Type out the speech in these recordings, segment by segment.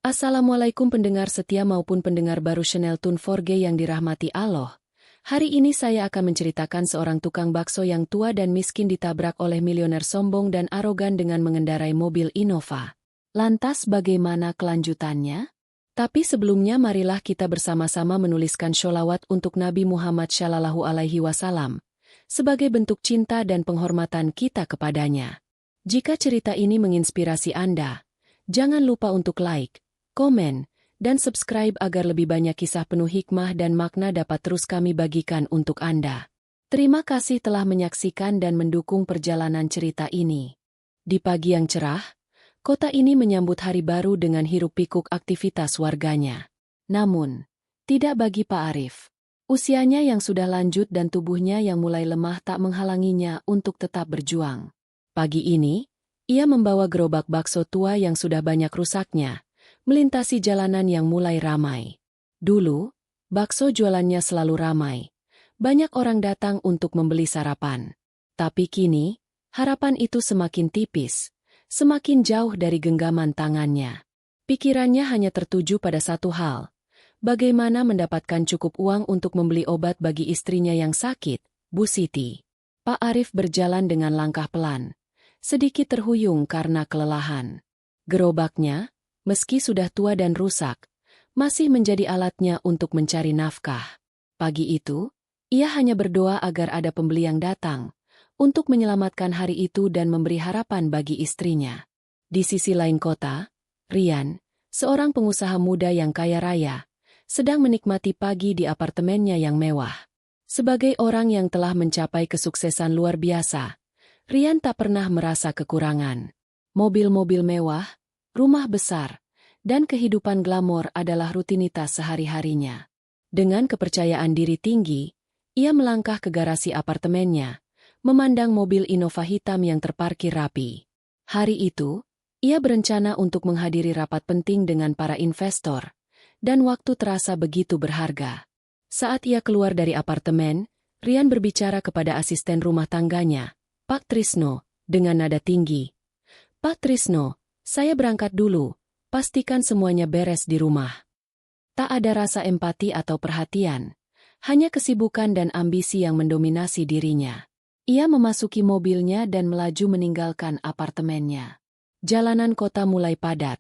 Assalamualaikum pendengar setia maupun pendengar baru channel Tun 4G yang dirahmati Allah. Hari ini saya akan menceritakan seorang tukang bakso yang tua dan miskin ditabrak oleh miliuner sombong dan arogan dengan mengendarai mobil Innova. Lantas bagaimana kelanjutannya? Tapi sebelumnya marilah kita bersama-sama menuliskan sholawat untuk Nabi Muhammad Shallallahu Alaihi Wasallam sebagai bentuk cinta dan penghormatan kita kepadanya. Jika cerita ini menginspirasi Anda, jangan lupa untuk like, komen, dan subscribe agar lebih banyak kisah penuh hikmah dan makna dapat terus kami bagikan untuk Anda. Terima kasih telah menyaksikan dan mendukung perjalanan cerita ini. Di pagi yang cerah, kota ini menyambut hari baru dengan hiruk-pikuk aktivitas warganya. Namun, tidak bagi Pak Arif. Usianya yang sudah lanjut dan tubuhnya yang mulai lemah tak menghalanginya untuk tetap berjuang. Pagi ini, ia membawa gerobak bakso tua yang sudah banyak rusaknya, melintasi jalanan yang mulai ramai. Dulu, bakso jualannya selalu ramai. Banyak orang datang untuk membeli sarapan. Tapi kini, harapan itu semakin tipis, semakin jauh dari genggaman tangannya. Pikirannya hanya tertuju pada satu hal. Bagaimana mendapatkan cukup uang untuk membeli obat bagi istrinya yang sakit, Bu Siti. Pak Arif berjalan dengan langkah pelan, sedikit terhuyung karena kelelahan. Gerobaknya, meski sudah tua dan rusak, masih menjadi alatnya untuk mencari nafkah. Pagi itu, ia hanya berdoa agar ada pembeli yang datang, untuk menyelamatkan hari itu dan memberi harapan bagi istrinya. Di sisi lain kota, Rian, seorang pengusaha muda yang kaya raya, sedang menikmati pagi di apartemennya yang mewah. Sebagai orang yang telah mencapai kesuksesan luar biasa, Rian tak pernah merasa kekurangan. Mobil-mobil mewah, rumah besar, dan kehidupan glamor adalah rutinitas sehari-harinya. Dengan kepercayaan diri tinggi, ia melangkah ke garasi apartemennya, memandang mobil Innova hitam yang terparkir rapi. Hari itu, ia berencana untuk menghadiri rapat penting dengan para investor, dan waktu terasa begitu berharga. Saat ia keluar dari apartemen, Rian berbicara kepada asisten rumah tangganya, Pak Trisno, dengan nada tinggi. Pak Trisno, saya berangkat dulu, pastikan semuanya beres di rumah. Tak ada rasa empati atau perhatian, hanya kesibukan dan ambisi yang mendominasi dirinya. Ia memasuki mobilnya dan melaju meninggalkan apartemennya. Jalanan kota mulai padat,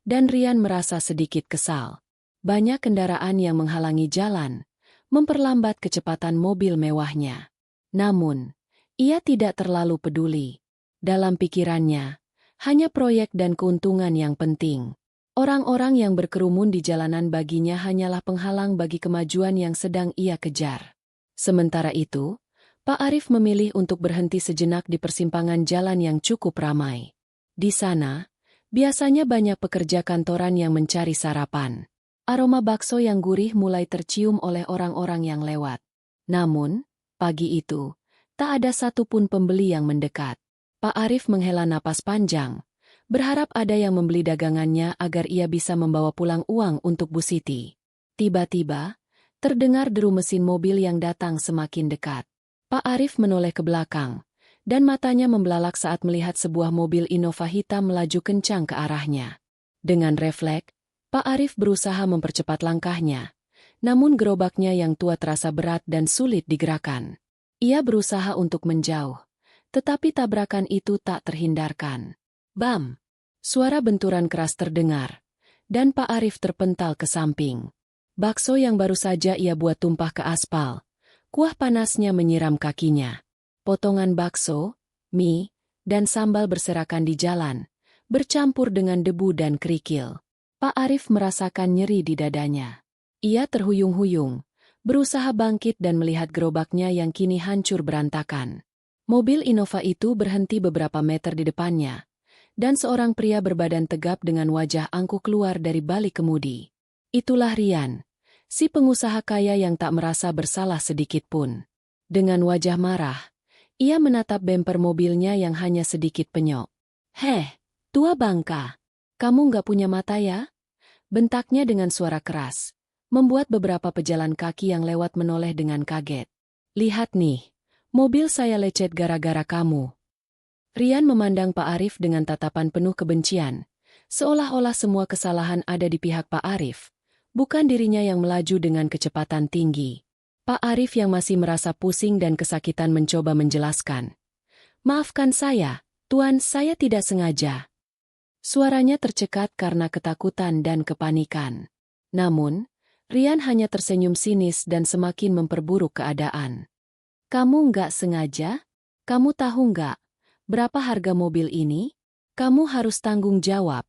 dan Rian merasa sedikit kesal. Banyak kendaraan yang menghalangi jalan, memperlambat kecepatan mobil mewahnya. Namun, ia tidak terlalu peduli. Dalam pikirannya, hanya proyek dan keuntungan yang penting. Orang-orang yang berkerumun di jalanan baginya hanyalah penghalang bagi kemajuan yang sedang ia kejar. Sementara itu, Pak Arif memilih untuk berhenti sejenak di persimpangan jalan yang cukup ramai. Di sana, biasanya banyak pekerja kantoran yang mencari sarapan. Aroma bakso yang gurih mulai tercium oleh orang-orang yang lewat. Namun, pagi itu, tak ada satupun pembeli yang mendekat. Pak Arif menghela napas panjang, berharap ada yang membeli dagangannya agar ia bisa membawa pulang uang untuk Bu Siti. Tiba-tiba, terdengar deru mesin mobil yang datang semakin dekat. Pak Arif menoleh ke belakang, dan matanya membelalak saat melihat sebuah mobil Innova hitam melaju kencang ke arahnya. Dengan refleks, Pak Arif berusaha mempercepat langkahnya, namun gerobaknya yang tua terasa berat dan sulit digerakkan. Ia berusaha untuk menjauh, tetapi tabrakan itu tak terhindarkan. Bam! Suara benturan keras terdengar, dan Pak Arif terpental ke samping. Bakso yang baru saja ia buat tumpah ke aspal. Kuah panasnya menyiram kakinya. Potongan bakso, mie, dan sambal berserakan di jalan, bercampur dengan debu dan kerikil. Pak Arif merasakan nyeri di dadanya. Ia terhuyung-huyung, berusaha bangkit dan melihat gerobaknya yang kini hancur berantakan. Mobil Innova itu berhenti beberapa meter di depannya, dan seorang pria berbadan tegap dengan wajah angkuh keluar dari balik kemudi. Itulah Rian, si pengusaha kaya yang tak merasa bersalah sedikit pun. Dengan wajah marah, ia menatap bemper mobilnya yang hanya sedikit penyok. "Heh, tua bangka. Kamu nggak punya mata ya?" Bentaknya dengan suara keras, membuat beberapa pejalan kaki yang lewat menoleh dengan kaget. "Lihat nih, mobil saya lecet gara-gara kamu." Rian memandang Pak Arif dengan tatapan penuh kebencian, Seolah-olah semua kesalahan ada di pihak Pak Arif, bukan dirinya yang melaju dengan kecepatan tinggi. Pak Arif yang masih merasa pusing dan kesakitan mencoba menjelaskan. "Maafkan saya, Tuan, saya tidak sengaja." Suaranya tercekat karena ketakutan dan kepanikan. Namun, Rian hanya tersenyum sinis dan semakin memperburuk keadaan. "Kamu nggak sengaja? Kamu tahu nggak berapa harga mobil ini? Kamu harus tanggung jawab,"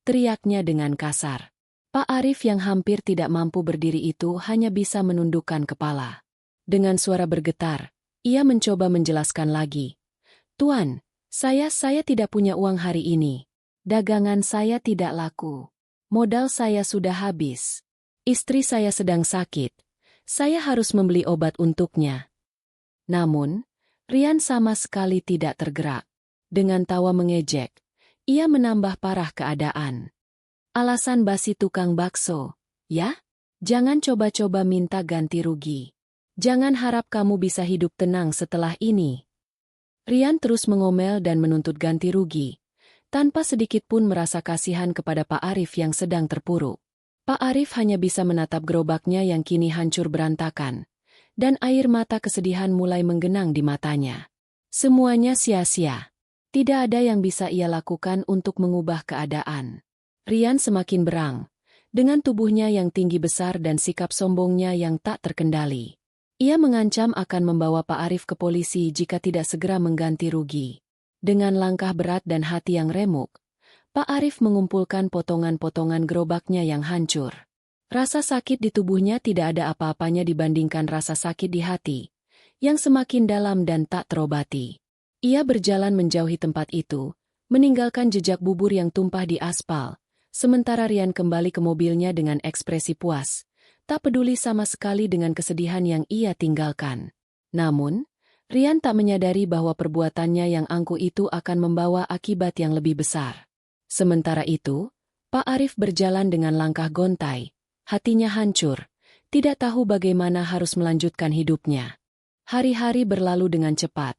teriaknya dengan kasar. Pak Arif yang hampir tidak mampu berdiri itu hanya bisa menundukkan kepala. Dengan suara bergetar, ia mencoba menjelaskan lagi. "Tuan, saya tidak punya uang hari ini. Dagangan saya tidak laku. Modal saya sudah habis. Istri saya sedang sakit. Saya harus membeli obat untuknya." Namun, Rian sama sekali tidak tergerak. Dengan tawa mengejek, ia menambah parah keadaan. "Alasan basi tukang bakso, ya? Jangan coba-coba minta ganti rugi. Jangan harap kamu bisa hidup tenang setelah ini." Rian terus mengomel dan menuntut ganti rugi, tanpa sedikit pun merasa kasihan kepada Pak Arif yang sedang terpuruk. Pak Arif hanya bisa menatap gerobaknya yang kini hancur berantakan, dan air mata kesedihan mulai menggenang di matanya. Semuanya sia-sia. Tidak ada yang bisa ia lakukan untuk mengubah keadaan. Rian semakin berang, dengan tubuhnya yang tinggi besar dan sikap sombongnya yang tak terkendali. Ia mengancam akan membawa Pak Arif ke polisi jika tidak segera mengganti rugi. Dengan langkah berat dan hati yang remuk, Pak Arif mengumpulkan potongan-potongan gerobaknya yang hancur. Rasa sakit di tubuhnya tidak ada apa-apanya dibandingkan rasa sakit di hati, yang semakin dalam dan tak terobati. Ia berjalan menjauhi tempat itu, meninggalkan jejak bubur yang tumpah di aspal, sementara Rian kembali ke mobilnya dengan ekspresi puas, tak peduli sama sekali dengan kesedihan yang ia tinggalkan. Namun, Rian tak menyadari bahwa perbuatannya yang angkuh itu akan membawa akibat yang lebih besar. Sementara itu, Pak Arif berjalan dengan langkah gontai, hatinya hancur, tidak tahu bagaimana harus melanjutkan hidupnya. Hari-hari berlalu dengan cepat,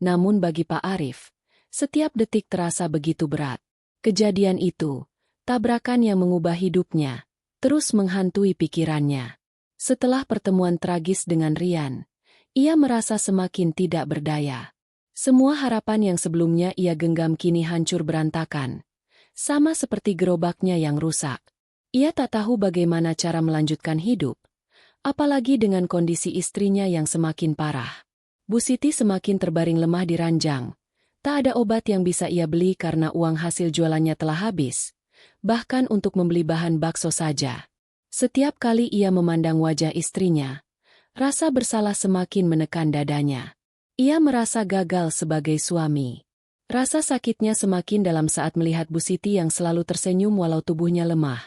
namun bagi Pak Arif, setiap detik terasa begitu berat. Kejadian itu, tabrakan yang mengubah hidupnya, terus menghantui pikirannya. Setelah pertemuan tragis dengan Rian, ia merasa semakin tidak berdaya. Semua harapan yang sebelumnya ia genggam kini hancur berantakan, sama seperti gerobaknya yang rusak. Ia tak tahu bagaimana cara melanjutkan hidup, apalagi dengan kondisi istrinya yang semakin parah. Bu Siti semakin terbaring lemah di ranjang. Tak ada obat yang bisa ia beli karena uang hasil jualannya telah habis, bahkan untuk membeli bahan bakso saja. Setiap kali ia memandang wajah istrinya, rasa bersalah semakin menekan dadanya. Ia merasa gagal sebagai suami. Rasa sakitnya semakin dalam saat melihat Bu Siti yang selalu tersenyum walau tubuhnya lemah,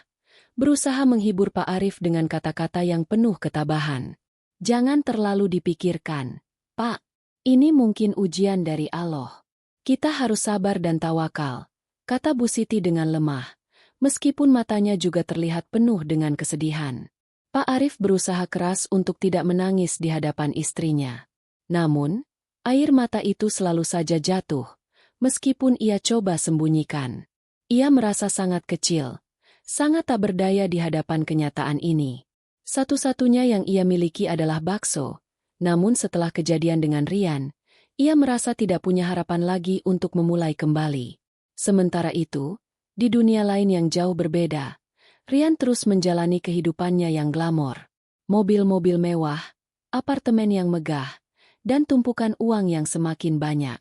berusaha menghibur Pak Arif dengan kata-kata yang penuh ketabahan. "Jangan terlalu dipikirkan, Pak. Ini mungkin ujian dari Allah. Kita harus sabar dan tawakal," kata Bu Siti dengan lemah, meskipun matanya juga terlihat penuh dengan kesedihan. Pak Arif berusaha keras untuk tidak menangis di hadapan istrinya. Namun, air mata itu selalu saja jatuh, meskipun ia coba sembunyikan. Ia merasa sangat kecil, sangat tak berdaya di hadapan kenyataan ini. Satu-satunya yang ia miliki adalah bakso, namun setelah kejadian dengan Rian, ia merasa tidak punya harapan lagi untuk memulai kembali. Sementara itu, di dunia lain yang jauh berbeda, Rian terus menjalani kehidupannya yang glamor. Mobil-mobil mewah, apartemen yang megah, dan tumpukan uang yang semakin banyak.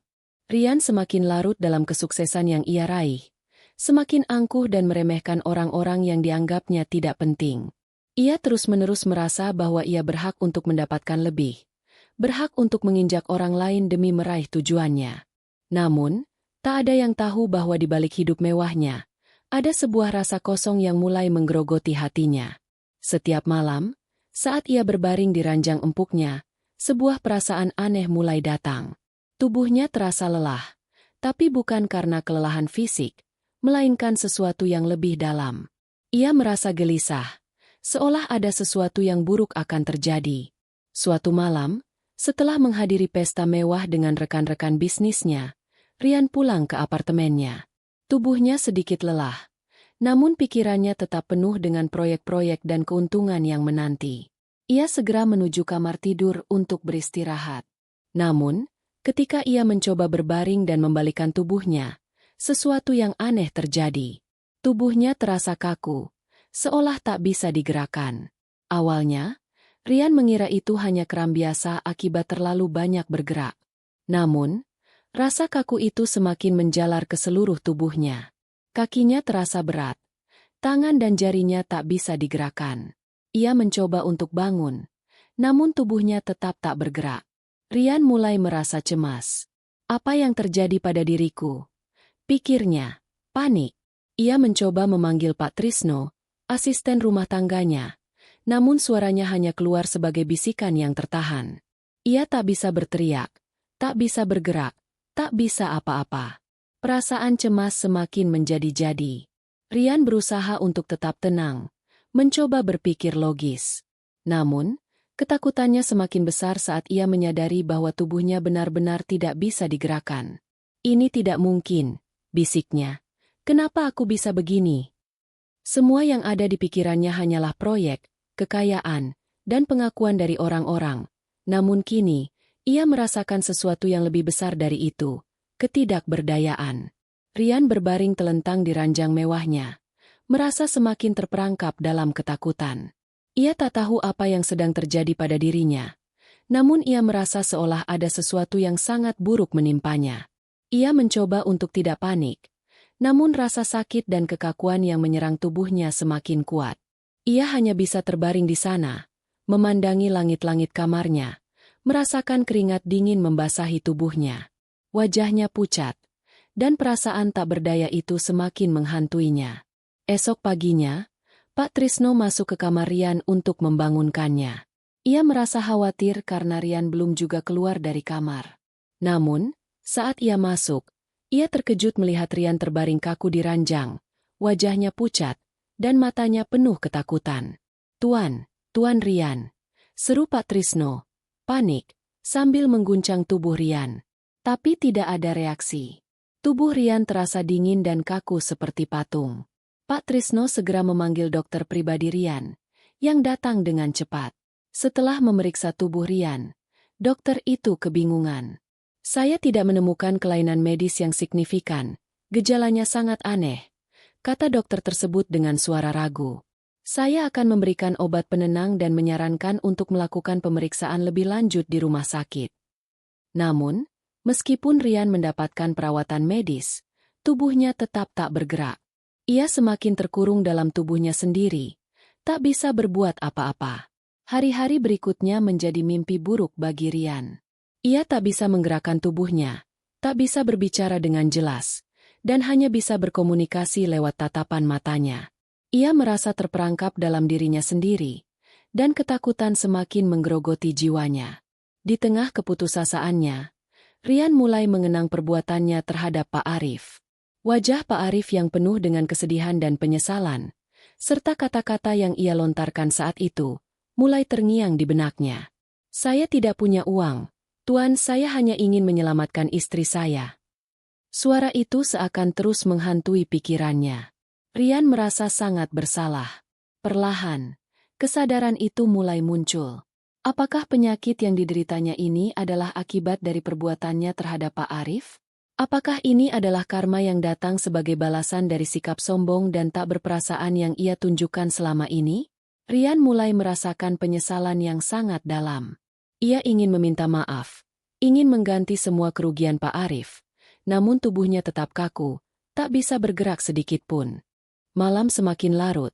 Rian semakin larut dalam kesuksesan yang ia raih, semakin angkuh dan meremehkan orang-orang yang dianggapnya tidak penting. Ia terus-menerus merasa bahwa ia berhak untuk mendapatkan lebih, berhak untuk menginjak orang lain demi meraih tujuannya. Namun, tak ada yang tahu bahwa di balik hidup mewahnya, ada sebuah rasa kosong yang mulai menggerogoti hatinya. Setiap malam, saat ia berbaring di ranjang empuknya, sebuah perasaan aneh mulai datang. Tubuhnya terasa lelah, tapi bukan karena kelelahan fisik, melainkan sesuatu yang lebih dalam. Ia merasa gelisah, seolah ada sesuatu yang buruk akan terjadi. Suatu malam, setelah menghadiri pesta mewah dengan rekan-rekan bisnisnya, Rian pulang ke apartemennya. Tubuhnya sedikit lelah, namun pikirannya tetap penuh dengan proyek-proyek dan keuntungan yang menanti. Ia segera menuju kamar tidur untuk beristirahat. Namun, ketika ia mencoba berbaring dan membalikkan tubuhnya, sesuatu yang aneh terjadi. Tubuhnya terasa kaku, seolah tak bisa digerakkan. Awalnya, Rian mengira itu hanya kram biasa akibat terlalu banyak bergerak. Namun, rasa kaku itu semakin menjalar ke seluruh tubuhnya. Kakinya terasa berat, tangan dan jarinya tak bisa digerakkan. Ia mencoba untuk bangun, namun tubuhnya tetap tak bergerak. Rian mulai merasa cemas. Apa yang terjadi pada diriku? Pikirnya, panik. Ia mencoba memanggil Pak Trisno, asisten rumah tangganya, namun suaranya hanya keluar sebagai bisikan yang tertahan. Ia tak bisa berteriak, tak bisa bergerak, tak bisa apa-apa. Perasaan cemas semakin menjadi-jadi. Rian berusaha untuk tetap tenang, mencoba berpikir logis. Namun, ketakutannya semakin besar saat ia menyadari bahwa tubuhnya benar-benar tidak bisa digerakkan. Ini tidak mungkin, bisiknya. Kenapa aku bisa begini? Semua yang ada di pikirannya hanyalah proyek, kekayaan, dan pengakuan dari orang-orang. Namun kini, ia merasakan sesuatu yang lebih besar dari itu, ketidakberdayaan. Rian berbaring telentang di ranjang mewahnya, merasa semakin terperangkap dalam ketakutan. Ia tak tahu apa yang sedang terjadi pada dirinya, namun ia merasa seolah ada sesuatu yang sangat buruk menimpanya. Ia mencoba untuk tidak panik, namun rasa sakit dan kekakuan yang menyerang tubuhnya semakin kuat. Ia hanya bisa terbaring di sana, memandangi langit-langit kamarnya, merasakan keringat dingin membasahi tubuhnya. Wajahnya pucat, dan perasaan tak berdaya itu semakin menghantuinya. Esok paginya, Pak Trisno masuk ke kamar Rian untuk membangunkannya. Ia merasa khawatir karena Rian belum juga keluar dari kamar. Namun, saat ia masuk, ia terkejut melihat Rian terbaring kaku di ranjang, wajahnya pucat, dan matanya penuh ketakutan. Tuan Rian, seru Pak Trisno, panik, sambil mengguncang tubuh Rian. Tapi tidak ada reaksi. Tubuh Rian terasa dingin dan kaku seperti patung. Pak Trisno segera memanggil dokter pribadi Rian, yang datang dengan cepat. Setelah memeriksa tubuh Rian, dokter itu kebingungan. Saya tidak menemukan kelainan medis yang signifikan, gejalanya sangat aneh, kata dokter tersebut dengan suara ragu. Saya akan memberikan obat penenang dan menyarankan untuk melakukan pemeriksaan lebih lanjut di rumah sakit. Namun, meskipun Rian mendapatkan perawatan medis, tubuhnya tetap tak bergerak. Ia semakin terkurung dalam tubuhnya sendiri, tak bisa berbuat apa-apa. Hari-hari berikutnya menjadi mimpi buruk bagi Rian. Ia tak bisa menggerakkan tubuhnya, tak bisa berbicara dengan jelas, dan hanya bisa berkomunikasi lewat tatapan matanya. Ia merasa terperangkap dalam dirinya sendiri, dan ketakutan semakin menggerogoti jiwanya. Di tengah keputusasaan,nya, Rian mulai mengenang perbuatannya terhadap Pak Arif. Wajah Pak Arif yang penuh dengan kesedihan dan penyesalan, serta kata-kata yang ia lontarkan saat itu, mulai terngiang di benaknya. Saya tidak punya uang, Tuan, saya hanya ingin menyelamatkan istri saya. Suara itu seakan terus menghantui pikirannya. Rian merasa sangat bersalah. Perlahan, kesadaran itu mulai muncul. Apakah penyakit yang dideritanya ini adalah akibat dari perbuatannya terhadap Pak Arif? Apakah ini adalah karma yang datang sebagai balasan dari sikap sombong dan tak berperasaan yang ia tunjukkan selama ini? Rian mulai merasakan penyesalan yang sangat dalam. Ia ingin meminta maaf, ingin mengganti semua kerugian Pak Arif, namun tubuhnya tetap kaku, tak bisa bergerak sedikit pun. Malam semakin larut,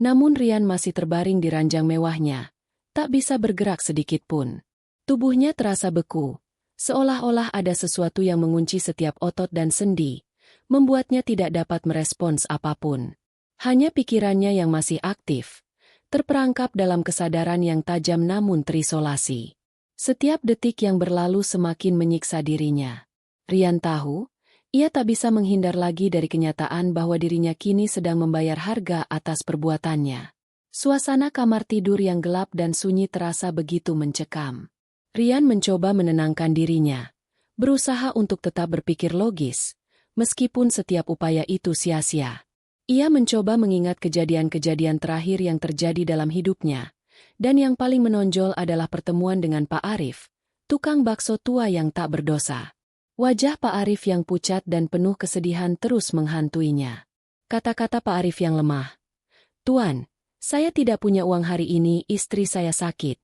namun Rian masih terbaring di ranjang mewahnya, tak bisa bergerak sedikit pun. Tubuhnya terasa beku, seolah-olah ada sesuatu yang mengunci setiap otot dan sendi, membuatnya tidak dapat merespons apapun. Hanya pikirannya yang masih aktif, terperangkap dalam kesadaran yang tajam namun terisolasi. Setiap detik yang berlalu semakin menyiksa dirinya. Rian tahu, ia tak bisa menghindar lagi dari kenyataan bahwa dirinya kini sedang membayar harga atas perbuatannya. Suasana kamar tidur yang gelap dan sunyi terasa begitu mencekam. Rian mencoba menenangkan dirinya, berusaha untuk tetap berpikir logis, meskipun setiap upaya itu sia-sia. Ia mencoba mengingat kejadian-kejadian terakhir yang terjadi dalam hidupnya, dan yang paling menonjol adalah pertemuan dengan Pak Arif, tukang bakso tua yang tak berdosa. Wajah Pak Arif yang pucat dan penuh kesedihan terus menghantuinya. Kata-kata Pak Arif yang lemah. "Tuan, saya tidak punya uang hari ini, istri saya sakit."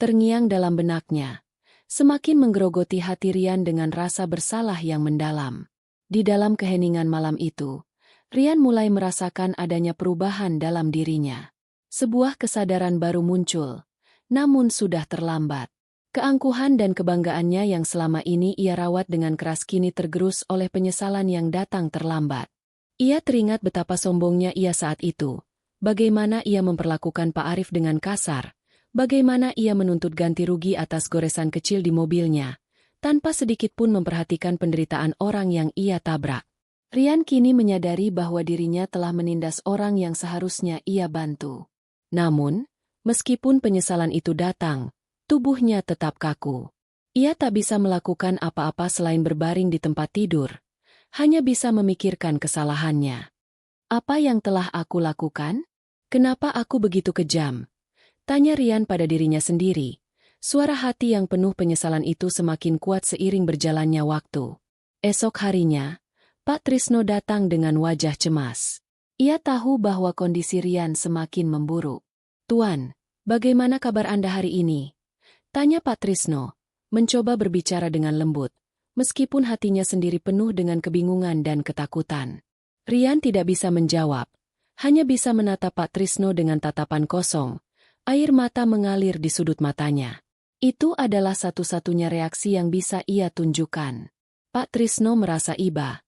Terngiang dalam benaknya. Semakin menggerogoti hati Rian dengan rasa bersalah yang mendalam. Di dalam keheningan malam itu, Rian mulai merasakan adanya perubahan dalam dirinya. Sebuah kesadaran baru muncul, namun sudah terlambat. Keangkuhan dan kebanggaannya yang selama ini ia rawat dengan keras kini tergerus oleh penyesalan yang datang terlambat. Ia teringat betapa sombongnya ia saat itu. Bagaimana ia memperlakukan Pak Arif dengan kasar, bagaimana ia menuntut ganti rugi atas goresan kecil di mobilnya, tanpa sedikit pun memperhatikan penderitaan orang yang ia tabrak. Rian kini menyadari bahwa dirinya telah menindas orang yang seharusnya ia bantu. Namun, meskipun penyesalan itu datang, tubuhnya tetap kaku. Ia tak bisa melakukan apa-apa selain berbaring di tempat tidur, hanya bisa memikirkan kesalahannya. Apa yang telah aku lakukan? Kenapa aku begitu kejam? Tanya Rian pada dirinya sendiri. Suara hati yang penuh penyesalan itu semakin kuat seiring berjalannya waktu. Esok harinya, Pak Trisno datang dengan wajah cemas. Ia tahu bahwa kondisi Rian semakin memburuk. "Tuan, bagaimana kabar Anda hari ini?" tanya Pak Trisno, mencoba berbicara dengan lembut, meskipun hatinya sendiri penuh dengan kebingungan dan ketakutan. Rian tidak bisa menjawab. Hanya bisa menatap Pak Trisno dengan tatapan kosong, air mata mengalir di sudut matanya. Itu adalah satu-satunya reaksi yang bisa ia tunjukkan. Pak Trisno merasa iba,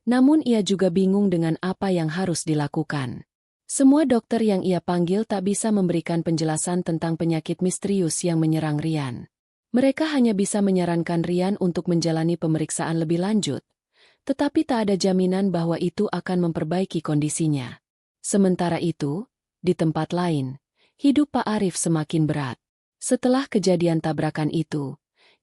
namun ia juga bingung dengan apa yang harus dilakukan. Semua dokter yang ia panggil tak bisa memberikan penjelasan tentang penyakit misterius yang menyerang Rian. Mereka hanya bisa menyarankan Rian untuk menjalani pemeriksaan lebih lanjut, tetapi tak ada jaminan bahwa itu akan memperbaiki kondisinya. Sementara itu, di tempat lain, hidup Pak Arif semakin berat. Setelah kejadian tabrakan itu,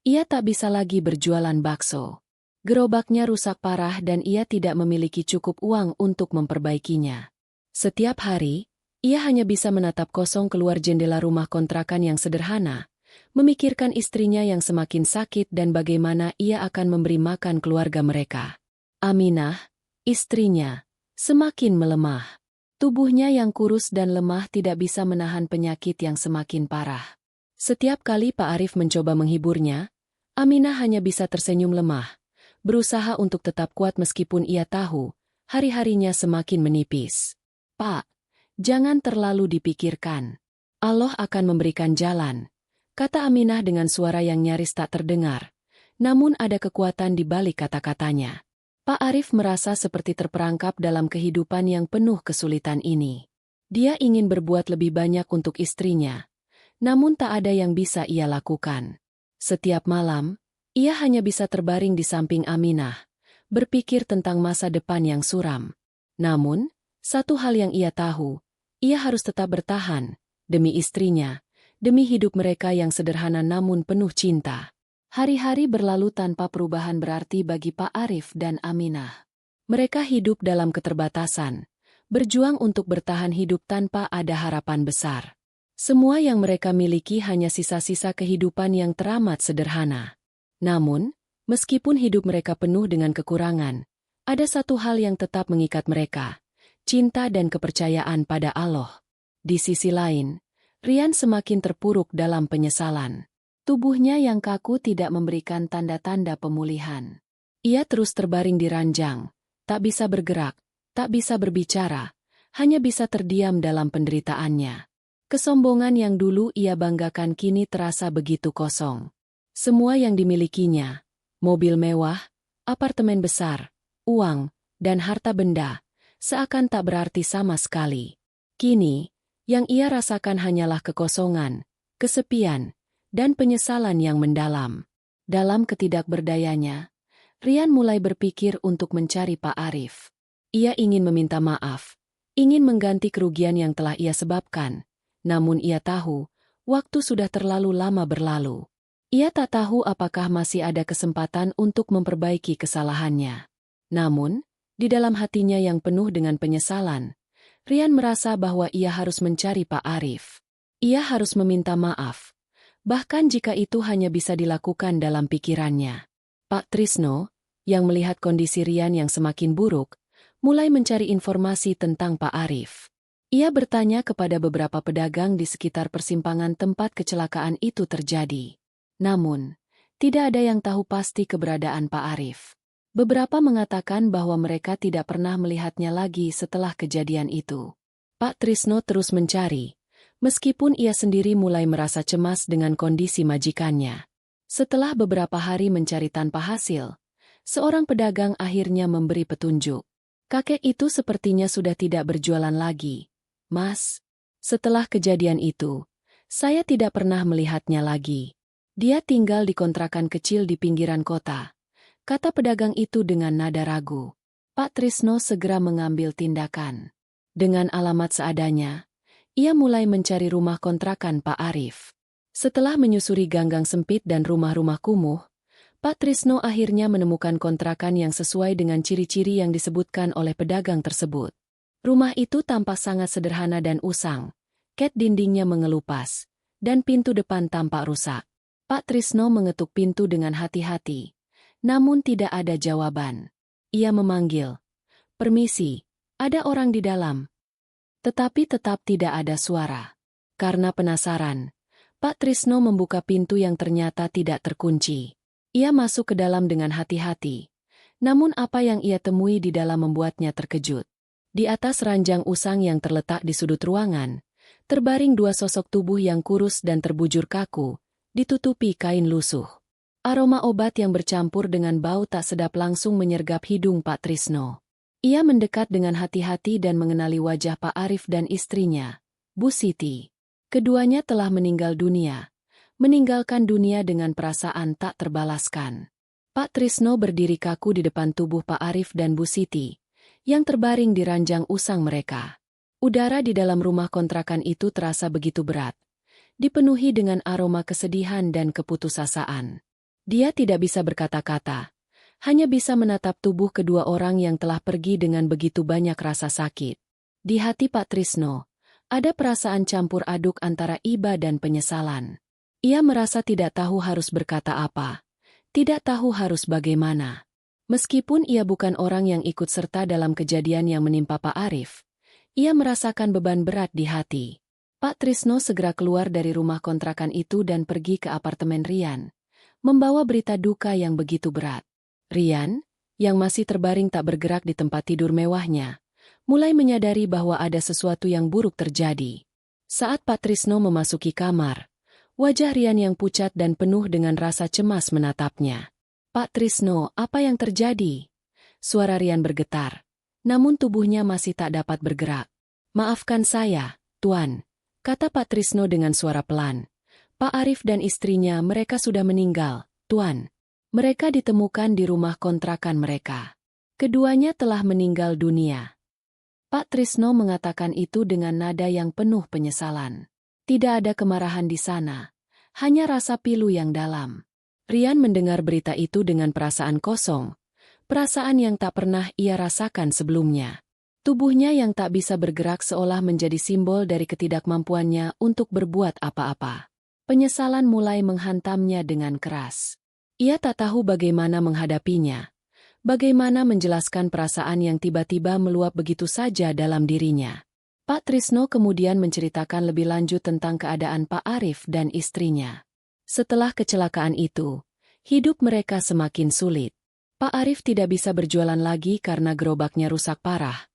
ia tak bisa lagi berjualan bakso. Gerobaknya rusak parah dan ia tidak memiliki cukup uang untuk memperbaikinya. Setiap hari, ia hanya bisa menatap kosong keluar jendela rumah kontrakan yang sederhana, memikirkan istrinya yang semakin sakit dan bagaimana ia akan memberi makan keluarga mereka. Aminah, istrinya, semakin melemah. Tubuhnya yang kurus dan lemah tidak bisa menahan penyakit yang semakin parah. Setiap kali Pak Arif mencoba menghiburnya, Aminah hanya bisa tersenyum lemah, berusaha untuk tetap kuat meskipun ia tahu, hari-harinya semakin menipis. "Pak, jangan terlalu dipikirkan. Allah akan memberikan jalan," kata Aminah dengan suara yang nyaris tak terdengar, namun ada kekuatan di balik kata-katanya. Pak Arif merasa seperti terperangkap dalam kehidupan yang penuh kesulitan ini. Dia ingin berbuat lebih banyak untuk istrinya, namun tak ada yang bisa ia lakukan. Setiap malam, ia hanya bisa terbaring di samping Aminah, berpikir tentang masa depan yang suram. Namun, satu hal yang ia tahu, ia harus tetap bertahan, demi istrinya, demi hidup mereka yang sederhana namun penuh cinta. Hari-hari berlalu tanpa perubahan berarti bagi Pak Arif dan Aminah. Mereka hidup dalam keterbatasan, berjuang untuk bertahan hidup tanpa ada harapan besar. Semua yang mereka miliki hanya sisa-sisa kehidupan yang teramat sederhana. Namun, meskipun hidup mereka penuh dengan kekurangan, ada satu hal yang tetap mengikat mereka, cinta dan kepercayaan pada Allah. Di sisi lain, Rian semakin terpuruk dalam penyesalan. Tubuhnya yang kaku tidak memberikan tanda-tanda pemulihan. Ia terus terbaring di ranjang, tak bisa bergerak, tak bisa berbicara, hanya bisa terdiam dalam penderitaannya. Kesombongan yang dulu ia banggakan kini terasa begitu kosong. Semua yang dimilikinya, mobil mewah, apartemen besar, uang, dan harta benda, seakan tak berarti sama sekali. Kini, yang ia rasakan hanyalah kekosongan, kesepian, dan penyesalan yang mendalam. Dalam ketidakberdayanya, Rian mulai berpikir untuk mencari Pak Arif. Ia ingin meminta maaf, ingin mengganti kerugian yang telah ia sebabkan, namun ia tahu, waktu sudah terlalu lama berlalu. Ia tak tahu apakah masih ada kesempatan untuk memperbaiki kesalahannya. Namun, di dalam hatinya yang penuh dengan penyesalan, Rian merasa bahwa ia harus mencari Pak Arif. Ia harus meminta maaf, bahkan jika itu hanya bisa dilakukan dalam pikirannya. Pak Trisno, yang melihat kondisi Rian yang semakin buruk, mulai mencari informasi tentang Pak Arif. Ia bertanya kepada beberapa pedagang di sekitar persimpangan tempat kecelakaan itu terjadi. Namun, tidak ada yang tahu pasti keberadaan Pak Arif. Beberapa mengatakan bahwa mereka tidak pernah melihatnya lagi setelah kejadian itu. Pak Trisno terus mencari, meskipun ia sendiri mulai merasa cemas dengan kondisi majikannya. Setelah beberapa hari mencari tanpa hasil, seorang pedagang akhirnya memberi petunjuk. Kakek itu sepertinya sudah tidak berjualan lagi. Mas, setelah kejadian itu, saya tidak pernah melihatnya lagi. Dia tinggal di kontrakan kecil di pinggiran kota, kata pedagang itu dengan nada ragu. Pak Trisno segera mengambil tindakan. Dengan alamat seadanya, ia mulai mencari rumah kontrakan Pak Arif. Setelah menyusuri gang-gang sempit dan rumah-rumah kumuh, Pak Trisno akhirnya menemukan kontrakan yang sesuai dengan ciri-ciri yang disebutkan oleh pedagang tersebut. Rumah itu tampak sangat sederhana dan usang, cat dindingnya mengelupas, dan pintu depan tampak rusak. Pak Trisno mengetuk pintu dengan hati-hati, namun tidak ada jawaban. Ia memanggil, "Permisi, ada orang di dalam?" Tetapi tetap tidak ada suara. Karena penasaran, Pak Trisno membuka pintu yang ternyata tidak terkunci. Ia masuk ke dalam dengan hati-hati, namun apa yang ia temui di dalam membuatnya terkejut. Di atas ranjang usang yang terletak di sudut ruangan, terbaring dua sosok tubuh yang kurus dan terbujur kaku, ditutupi kain lusuh. Aroma obat yang bercampur dengan bau tak sedap langsung menyergap hidung Pak Trisno. Ia mendekat dengan hati-hati dan mengenali wajah Pak Arif dan istrinya, Bu Siti. Keduanya telah meninggal dunia, meninggalkan dunia dengan perasaan tak terbalaskan. Pak Trisno berdiri kaku di depan tubuh Pak Arif dan Bu Siti, yang terbaring di ranjang usang mereka. Udara di dalam rumah kontrakan itu terasa begitu berat, dipenuhi dengan aroma kesedihan dan keputusasaan. Dia tidak bisa berkata-kata, hanya bisa menatap tubuh kedua orang yang telah pergi dengan begitu banyak rasa sakit. Di hati Pak Trisno, ada perasaan campur aduk antara iba dan penyesalan. Ia merasa tidak tahu harus berkata apa, tidak tahu harus bagaimana. Meskipun ia bukan orang yang ikut serta dalam kejadian yang menimpa Pak Arif, ia merasakan beban berat di hati. Pak Trisno segera keluar dari rumah kontrakan itu dan pergi ke apartemen Rian, membawa berita duka yang begitu berat. Rian, yang masih terbaring tak bergerak di tempat tidur mewahnya, mulai menyadari bahwa ada sesuatu yang buruk terjadi. Saat Pak Trisno memasuki kamar, wajah Rian yang pucat dan penuh dengan rasa cemas menatapnya. "Pak Trisno, apa yang terjadi?" Suara Rian bergetar, namun tubuhnya masih tak dapat bergerak. "Maafkan saya, Tuan," kata Pak Trisno dengan suara pelan. "Pak Arif dan istrinya mereka sudah meninggal, Tuan. Mereka ditemukan di rumah kontrakan mereka. Keduanya telah meninggal dunia." Pak Trisno mengatakan itu dengan nada yang penuh penyesalan. Tidak ada kemarahan di sana, hanya rasa pilu yang dalam. Rian mendengar berita itu dengan perasaan kosong, perasaan yang tak pernah ia rasakan sebelumnya. Tubuhnya yang tak bisa bergerak seolah menjadi simbol dari ketidakmampuannya untuk berbuat apa-apa. Penyesalan mulai menghantamnya dengan keras. Ia tak tahu bagaimana menghadapinya, bagaimana menjelaskan perasaan yang tiba-tiba meluap begitu saja dalam dirinya. Pak Trisno kemudian menceritakan lebih lanjut tentang keadaan Pak Arif dan istrinya. Setelah kecelakaan itu, hidup mereka semakin sulit. Pak Arif tidak bisa berjualan lagi karena gerobaknya rusak parah,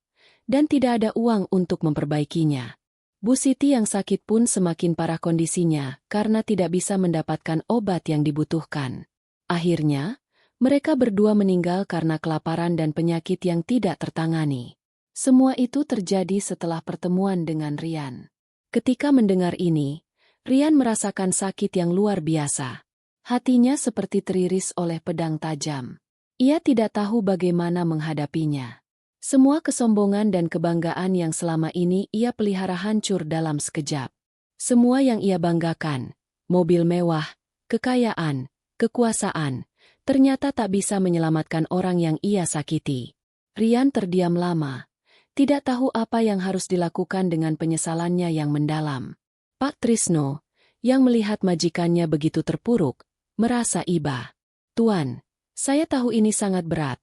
dan tidak ada uang untuk memperbaikinya. Bu Siti yang sakit pun semakin parah kondisinya karena tidak bisa mendapatkan obat yang dibutuhkan. Akhirnya, mereka berdua meninggal karena kelaparan dan penyakit yang tidak tertangani. Semua itu terjadi setelah pertemuan dengan Rian. Ketika mendengar ini, Rian merasakan sakit yang luar biasa. Hatinya seperti teriris oleh pedang tajam. Ia tidak tahu bagaimana menghadapinya. Semua kesombongan dan kebanggaan yang selama ini ia pelihara hancur dalam sekejap. Semua yang ia banggakan, mobil mewah, kekayaan, kekuasaan, ternyata tak bisa menyelamatkan orang yang ia sakiti. Rian terdiam lama, tidak tahu apa yang harus dilakukan dengan penyesalannya yang mendalam. Pak Trisno, yang melihat majikannya begitu terpuruk, merasa iba. "Tuan, saya tahu ini sangat berat,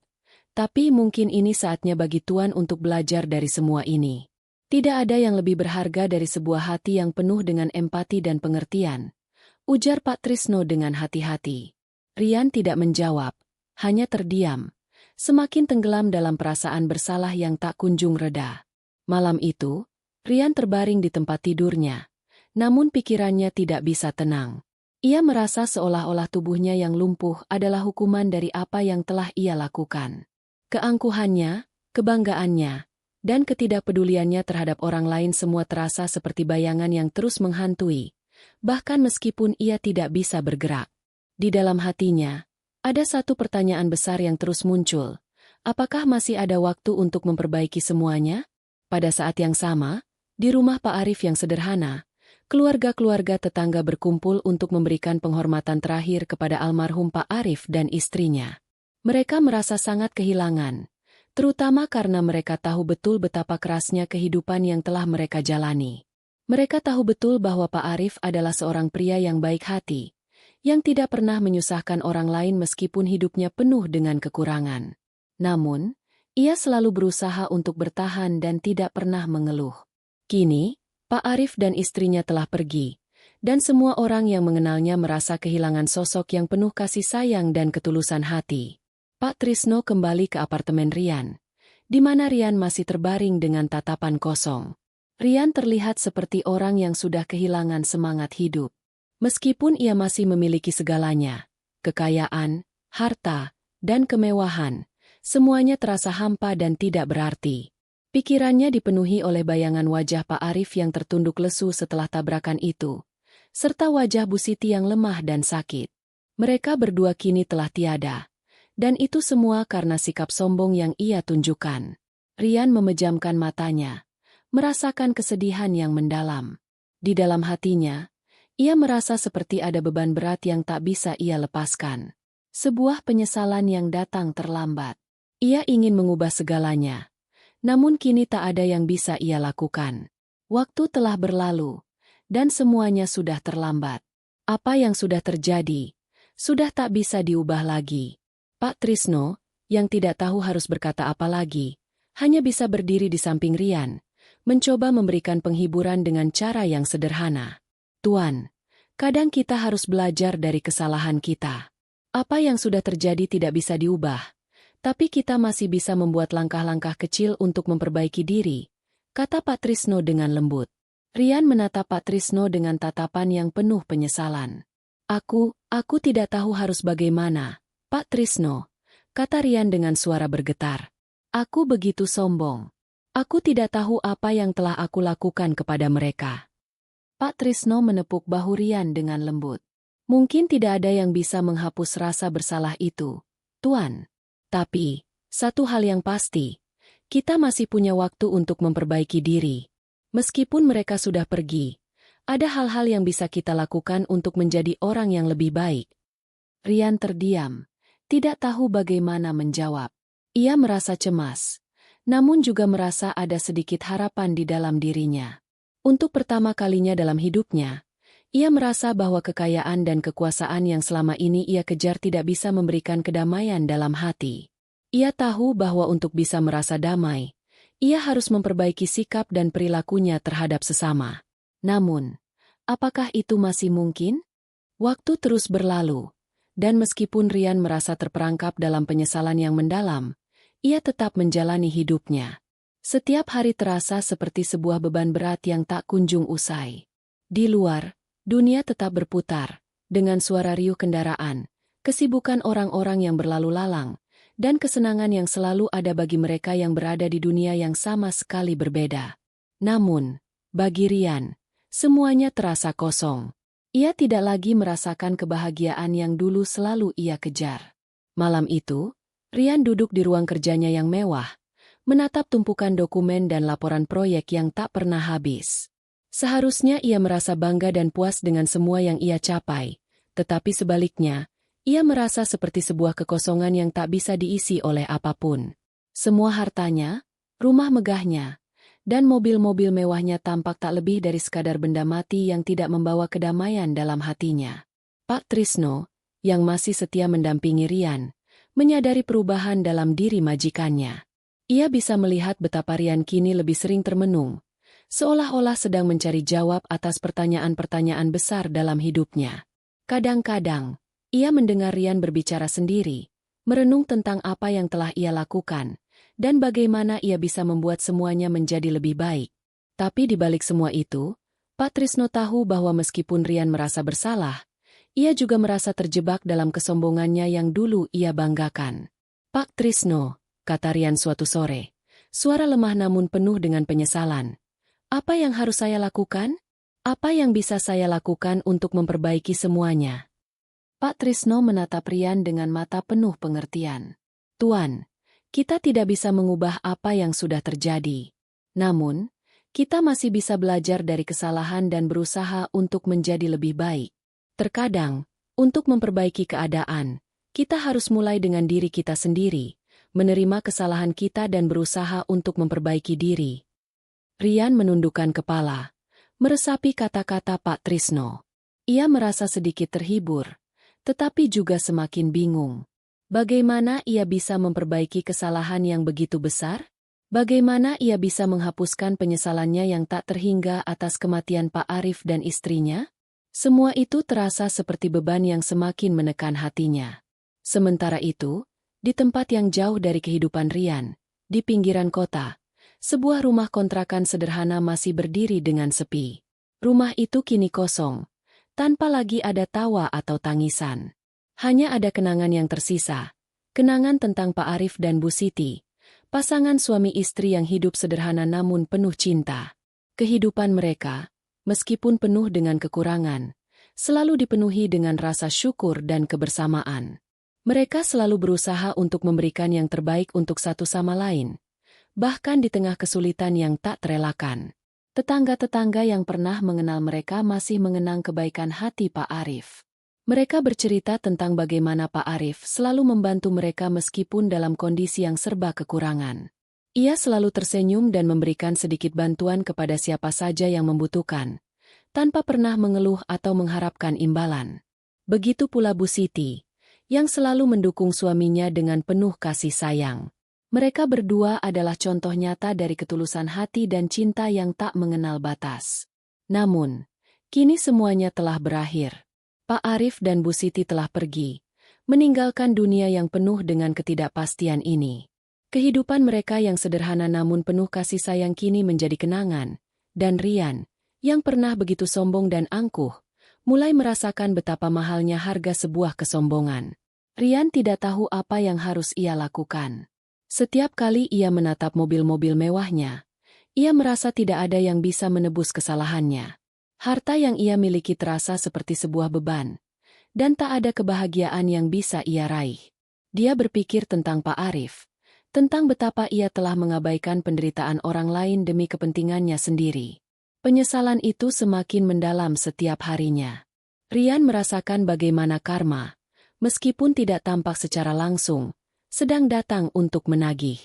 tapi mungkin ini saatnya bagi Tuan untuk belajar dari semua ini. Tidak ada yang lebih berharga dari sebuah hati yang penuh dengan empati dan pengertian," ujar Pak Trisno dengan hati-hati. Rian tidak menjawab, hanya terdiam, semakin tenggelam dalam perasaan bersalah yang tak kunjung reda. Malam itu, Rian terbaring di tempat tidurnya. Namun pikirannya tidak bisa tenang. Ia merasa seolah-olah tubuhnya yang lumpuh adalah hukuman dari apa yang telah ia lakukan. Keangkuhannya, kebanggaannya, dan ketidakpeduliannya terhadap orang lain semua terasa seperti bayangan yang terus menghantui, bahkan meskipun ia tidak bisa bergerak. Di dalam hatinya, ada satu pertanyaan besar yang terus muncul. Apakah masih ada waktu untuk memperbaiki semuanya? Pada saat yang sama, di rumah Pak Arif yang sederhana, keluarga-keluarga tetangga berkumpul untuk memberikan penghormatan terakhir kepada almarhum Pak Arif dan istrinya. Mereka merasa sangat kehilangan, terutama karena mereka tahu betul betapa kerasnya kehidupan yang telah mereka jalani. Mereka tahu betul bahwa Pak Arif adalah seorang pria yang baik hati, yang tidak pernah menyusahkan orang lain meskipun hidupnya penuh dengan kekurangan. Namun, ia selalu berusaha untuk bertahan dan tidak pernah mengeluh. Kini, Pak Arif dan istrinya telah pergi, dan semua orang yang mengenalnya merasa kehilangan sosok yang penuh kasih sayang dan ketulusan hati. Pak Trisno kembali ke apartemen Rian, di mana Rian masih terbaring dengan tatapan kosong. Rian terlihat seperti orang yang sudah kehilangan semangat hidup. Meskipun ia masih memiliki segalanya, kekayaan, harta, dan kemewahan, semuanya terasa hampa dan tidak berarti. Pikirannya dipenuhi oleh bayangan wajah Pak Arif yang tertunduk lesu setelah tabrakan itu, serta wajah Bu Siti yang lemah dan sakit. Mereka berdua kini telah tiada, dan itu semua karena sikap sombong yang ia tunjukkan. Rian memejamkan matanya, merasakan kesedihan yang mendalam. Di dalam hatinya, ia merasa seperti ada beban berat yang tak bisa ia lepaskan. Sebuah penyesalan yang datang terlambat. Ia ingin mengubah segalanya. Namun kini tak ada yang bisa ia lakukan. Waktu telah berlalu, dan semuanya sudah terlambat. Apa yang sudah terjadi, sudah tak bisa diubah lagi. Pak Trisno, yang tidak tahu harus berkata apa lagi, hanya bisa berdiri di samping Rian, mencoba memberikan penghiburan dengan cara yang sederhana. "Tuan, kadang kita harus belajar dari kesalahan kita. Apa yang sudah terjadi tidak bisa diubah. Tapi kita masih bisa membuat langkah-langkah kecil untuk memperbaiki diri," kata Pak Trisno dengan lembut. Rian menatap Pak Trisno dengan tatapan yang penuh penyesalan. Aku tidak tahu harus bagaimana, Pak Trisno," kata Rian dengan suara bergetar. "Aku begitu sombong. Aku tidak tahu apa yang telah aku lakukan kepada mereka." Pak Trisno menepuk bahu Rian dengan lembut. "Mungkin tidak ada yang bisa menghapus rasa bersalah itu, Tuan. Tapi, satu hal yang pasti, kita masih punya waktu untuk memperbaiki diri. Meskipun mereka sudah pergi, ada hal-hal yang bisa kita lakukan untuk menjadi orang yang lebih baik." Rian terdiam, tidak tahu bagaimana menjawab. Ia merasa cemas, namun juga merasa ada sedikit harapan di dalam dirinya. Untuk pertama kalinya dalam hidupnya, ia merasa bahwa kekayaan dan kekuasaan yang selama ini ia kejar tidak bisa memberikan kedamaian dalam hati. Ia tahu bahwa untuk bisa merasa damai, ia harus memperbaiki sikap dan perilakunya terhadap sesama. Namun, apakah itu masih mungkin? Waktu terus berlalu, dan meskipun Rian merasa terperangkap dalam penyesalan yang mendalam, ia tetap menjalani hidupnya. Setiap hari terasa seperti sebuah beban berat yang tak kunjung usai. Di luar, dunia tetap berputar, dengan suara riuh kendaraan, kesibukan orang-orang yang berlalu lalang, dan kesenangan yang selalu ada bagi mereka yang berada di dunia yang sama sekali berbeda. Namun, bagi Rian, semuanya terasa kosong. Ia tidak lagi merasakan kebahagiaan yang dulu selalu ia kejar. Malam itu, Rian duduk di ruang kerjanya yang mewah, menatap tumpukan dokumen dan laporan proyek yang tak pernah habis. Seharusnya ia merasa bangga dan puas dengan semua yang ia capai, tetapi sebaliknya, Ia merasa seperti sebuah kekosongan yang tak bisa diisi oleh apapun. Semua hartanya, rumah megahnya, dan mobil-mobil mewahnya tampak tak lebih dari sekadar benda mati yang tidak membawa kedamaian dalam hatinya. Pak Trisno, yang masih setia mendampingi Rian, menyadari perubahan dalam diri majikannya. Ia bisa melihat betapa Rian kini lebih sering termenung, seolah-olah sedang mencari jawab atas pertanyaan-pertanyaan besar dalam hidupnya. Kadang-kadang, ia mendengar Rian berbicara sendiri, merenung tentang apa yang telah ia lakukan, dan bagaimana ia bisa membuat semuanya menjadi lebih baik. Tapi di balik semua itu, Pak Trisno tahu bahwa meskipun Rian merasa bersalah, ia juga merasa terjebak dalam kesombongannya yang dulu ia banggakan. Pak Trisno, kata Rian suatu sore, suara lemah namun penuh dengan penyesalan. Apa yang harus saya lakukan? Apa yang bisa saya lakukan untuk memperbaiki semuanya? Pak Trisno menatap Rian dengan mata penuh pengertian. Tuan, kita tidak bisa mengubah apa yang sudah terjadi. Namun, kita masih bisa belajar dari kesalahan dan berusaha untuk menjadi lebih baik. Terkadang, untuk memperbaiki keadaan, kita harus mulai dengan diri kita sendiri, menerima kesalahan kita dan berusaha untuk memperbaiki diri. Rian menundukkan kepala, meresapi kata-kata Pak Trisno. Ia merasa sedikit terhibur, tetapi juga semakin bingung. Bagaimana ia bisa memperbaiki kesalahan yang begitu besar? Bagaimana ia bisa menghapuskan penyesalannya yang tak terhingga atas kematian Pak Arif dan istrinya? Semua itu terasa seperti beban yang semakin menekan hatinya. Sementara itu, di tempat yang jauh dari kehidupan Rian, di pinggiran kota, sebuah rumah kontrakan sederhana masih berdiri dengan sepi. Rumah itu kini kosong, tanpa lagi ada tawa atau tangisan. Hanya ada kenangan yang tersisa, kenangan tentang Pak Arif dan Bu Siti, pasangan suami istri yang hidup sederhana namun penuh cinta. Kehidupan mereka, meskipun penuh dengan kekurangan, selalu dipenuhi dengan rasa syukur dan kebersamaan. Mereka selalu berusaha untuk memberikan yang terbaik untuk satu sama lain, bahkan di tengah kesulitan yang tak terelakkan. Tetangga-tetangga yang pernah mengenal mereka masih mengenang kebaikan hati Pak Arif. Mereka bercerita tentang bagaimana Pak Arif selalu membantu mereka meskipun dalam kondisi yang serba kekurangan. Ia selalu tersenyum dan memberikan sedikit bantuan kepada siapa saja yang membutuhkan, tanpa pernah mengeluh atau mengharapkan imbalan. Begitu pula Bu Siti, yang selalu mendukung suaminya dengan penuh kasih sayang. Mereka berdua adalah contoh nyata dari ketulusan hati dan cinta yang tak mengenal batas. Namun, kini semuanya telah berakhir. Pak Arif dan Bu Siti telah pergi, meninggalkan dunia yang penuh dengan ketidakpastian ini. Kehidupan mereka yang sederhana namun penuh kasih sayang kini menjadi kenangan, dan Rian, yang pernah begitu sombong dan angkuh, mulai merasakan betapa mahalnya harga sebuah kesombongan. Rian tidak tahu apa yang harus ia lakukan. Setiap kali ia menatap mobil-mobil mewahnya, ia merasa tidak ada yang bisa menebus kesalahannya. Harta yang ia miliki terasa seperti sebuah beban, dan tak ada kebahagiaan yang bisa ia raih. Dia berpikir tentang Pak Arif, tentang betapa ia telah mengabaikan penderitaan orang lain demi kepentingannya sendiri. Penyesalan itu semakin mendalam setiap harinya. Rian merasakan bagaimana karma, meskipun tidak tampak secara langsung, sedang datang untuk menagih.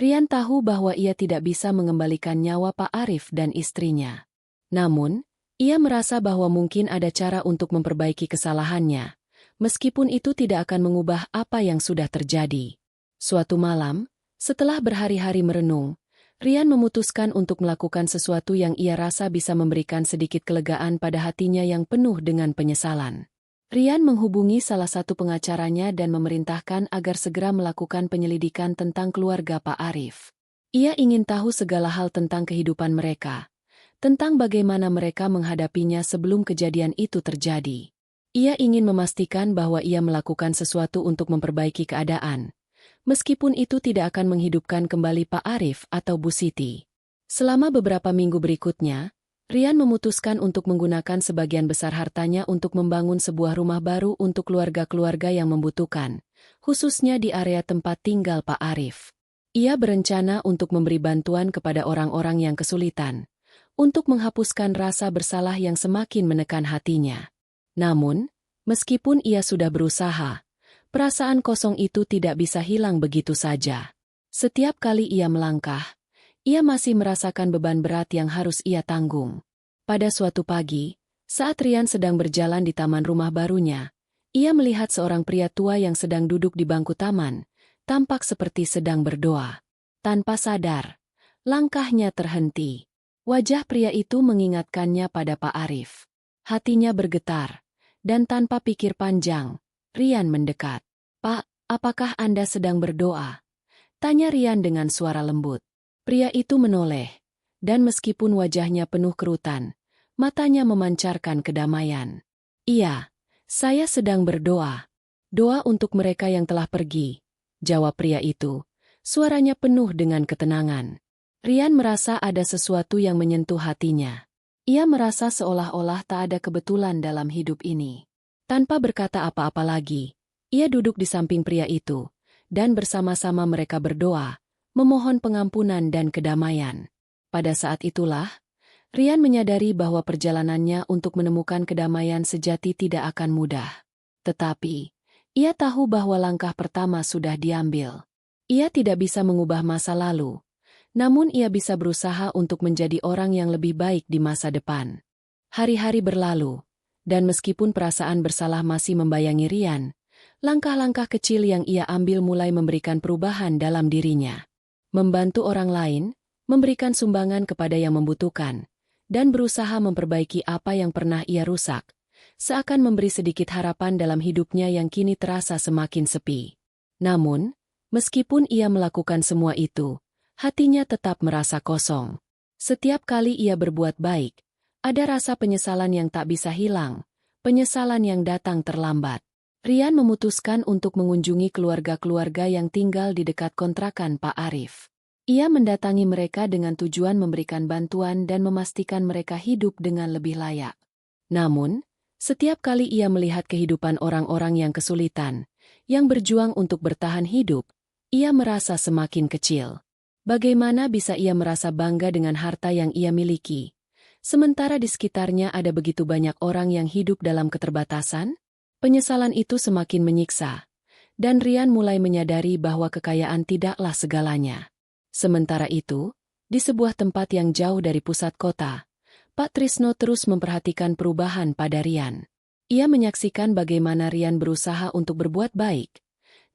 Rian tahu bahwa ia tidak bisa mengembalikan nyawa Pak Arif dan istrinya. Namun, ia merasa bahwa mungkin ada cara untuk memperbaiki kesalahannya, meskipun itu tidak akan mengubah apa yang sudah terjadi. Suatu malam, setelah berhari-hari merenung, Rian memutuskan untuk melakukan sesuatu yang ia rasa bisa memberikan sedikit kelegaan pada hatinya yang penuh dengan penyesalan. Rian menghubungi salah satu pengacaranya dan memerintahkan agar segera melakukan penyelidikan tentang keluarga Pak Arif. Ia ingin tahu segala hal tentang kehidupan mereka, tentang bagaimana mereka menghadapinya sebelum kejadian itu terjadi. Ia ingin memastikan bahwa ia melakukan sesuatu untuk memperbaiki keadaan, meskipun itu tidak akan menghidupkan kembali Pak Arif atau Bu Siti. Selama beberapa minggu berikutnya, Rian memutuskan untuk menggunakan sebagian besar hartanya untuk membangun sebuah rumah baru untuk keluarga-keluarga yang membutuhkan, khususnya di area tempat tinggal Pak Arif. Ia berencana untuk memberi bantuan kepada orang-orang yang kesulitan, untuk menghapuskan rasa bersalah yang semakin menekan hatinya. Namun, Meskipun ia sudah berusaha, perasaan kosong itu tidak bisa hilang begitu saja. Setiap kali ia melangkah, ia masih merasakan beban berat yang harus ia tanggung. Pada suatu pagi, saat Rian sedang berjalan di taman rumah barunya, ia melihat seorang pria tua yang sedang duduk di bangku taman, tampak seperti sedang berdoa. Tanpa sadar, langkahnya terhenti. Wajah pria itu mengingatkannya pada Pak Arif. Hatinya bergetar, dan tanpa pikir panjang, Rian mendekat. "Pak, apakah Anda sedang berdoa?" tanya Rian dengan suara lembut. Pria itu menoleh, dan meskipun wajahnya penuh kerutan, matanya memancarkan kedamaian. "Iya, saya sedang berdoa. Doa untuk mereka yang telah pergi," jawab pria itu. Suaranya penuh dengan ketenangan. Rian merasa ada sesuatu yang menyentuh hatinya. Ia merasa seolah-olah tak ada kebetulan dalam hidup ini. Tanpa berkata apa-apa lagi, ia duduk di samping pria itu, dan bersama-sama mereka berdoa, memohon pengampunan dan kedamaian. Pada saat itulah, Rian menyadari bahwa perjalanannya untuk menemukan kedamaian sejati tidak akan mudah. Tetapi, ia tahu bahwa langkah pertama sudah diambil. Ia tidak bisa mengubah masa lalu, namun ia bisa berusaha untuk menjadi orang yang lebih baik di masa depan. Hari-hari berlalu, dan meskipun perasaan bersalah masih membayangi Rian, langkah-langkah kecil yang ia ambil mulai memberikan perubahan dalam dirinya. Membantu orang lain, memberikan sumbangan kepada yang membutuhkan, dan berusaha memperbaiki apa yang pernah ia rusak, seakan memberi sedikit harapan dalam hidupnya yang kini terasa semakin sepi. Namun, meskipun ia melakukan semua itu, hatinya tetap merasa kosong. Setiap kali ia berbuat baik, ada rasa penyesalan yang tak bisa hilang, penyesalan yang datang terlambat. Rian memutuskan untuk mengunjungi keluarga-keluarga yang tinggal di dekat kontrakan Pak Arif. Ia mendatangi mereka dengan tujuan memberikan bantuan dan memastikan mereka hidup dengan lebih layak. Namun, setiap kali ia melihat kehidupan orang-orang yang kesulitan, yang berjuang untuk bertahan hidup, ia merasa semakin kecil. Bagaimana bisa ia merasa bangga dengan harta yang ia miliki, sementara di sekitarnya ada begitu banyak orang yang hidup dalam keterbatasan? Penyesalan itu semakin menyiksa, dan Rian mulai menyadari bahwa kekayaan tidaklah segalanya. Sementara itu, di sebuah tempat yang jauh dari pusat kota, Pak Trisno terus memperhatikan perubahan pada Rian. Ia menyaksikan bagaimana Rian berusaha untuk berbuat baik,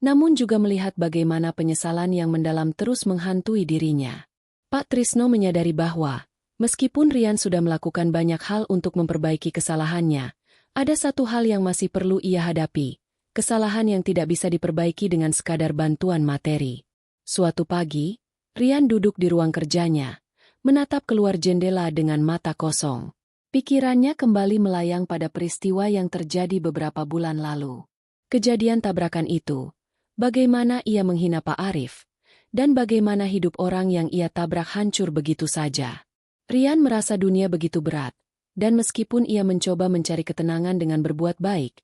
namun juga melihat bagaimana penyesalan yang mendalam terus menghantui dirinya. Pak Trisno menyadari bahwa, meskipun Rian sudah melakukan banyak hal untuk memperbaiki kesalahannya, ada satu hal yang masih perlu ia hadapi, kesalahan yang tidak bisa diperbaiki dengan sekadar bantuan materi. Suatu pagi, Rian duduk di ruang kerjanya, menatap keluar jendela dengan mata kosong. Pikirannya kembali melayang pada peristiwa yang terjadi beberapa bulan lalu. Kejadian tabrakan itu, bagaimana ia menghina Pak Arif, dan bagaimana hidup orang yang ia tabrak hancur begitu saja. Rian merasa dunia begitu berat, dan meskipun ia mencoba mencari ketenangan dengan berbuat baik,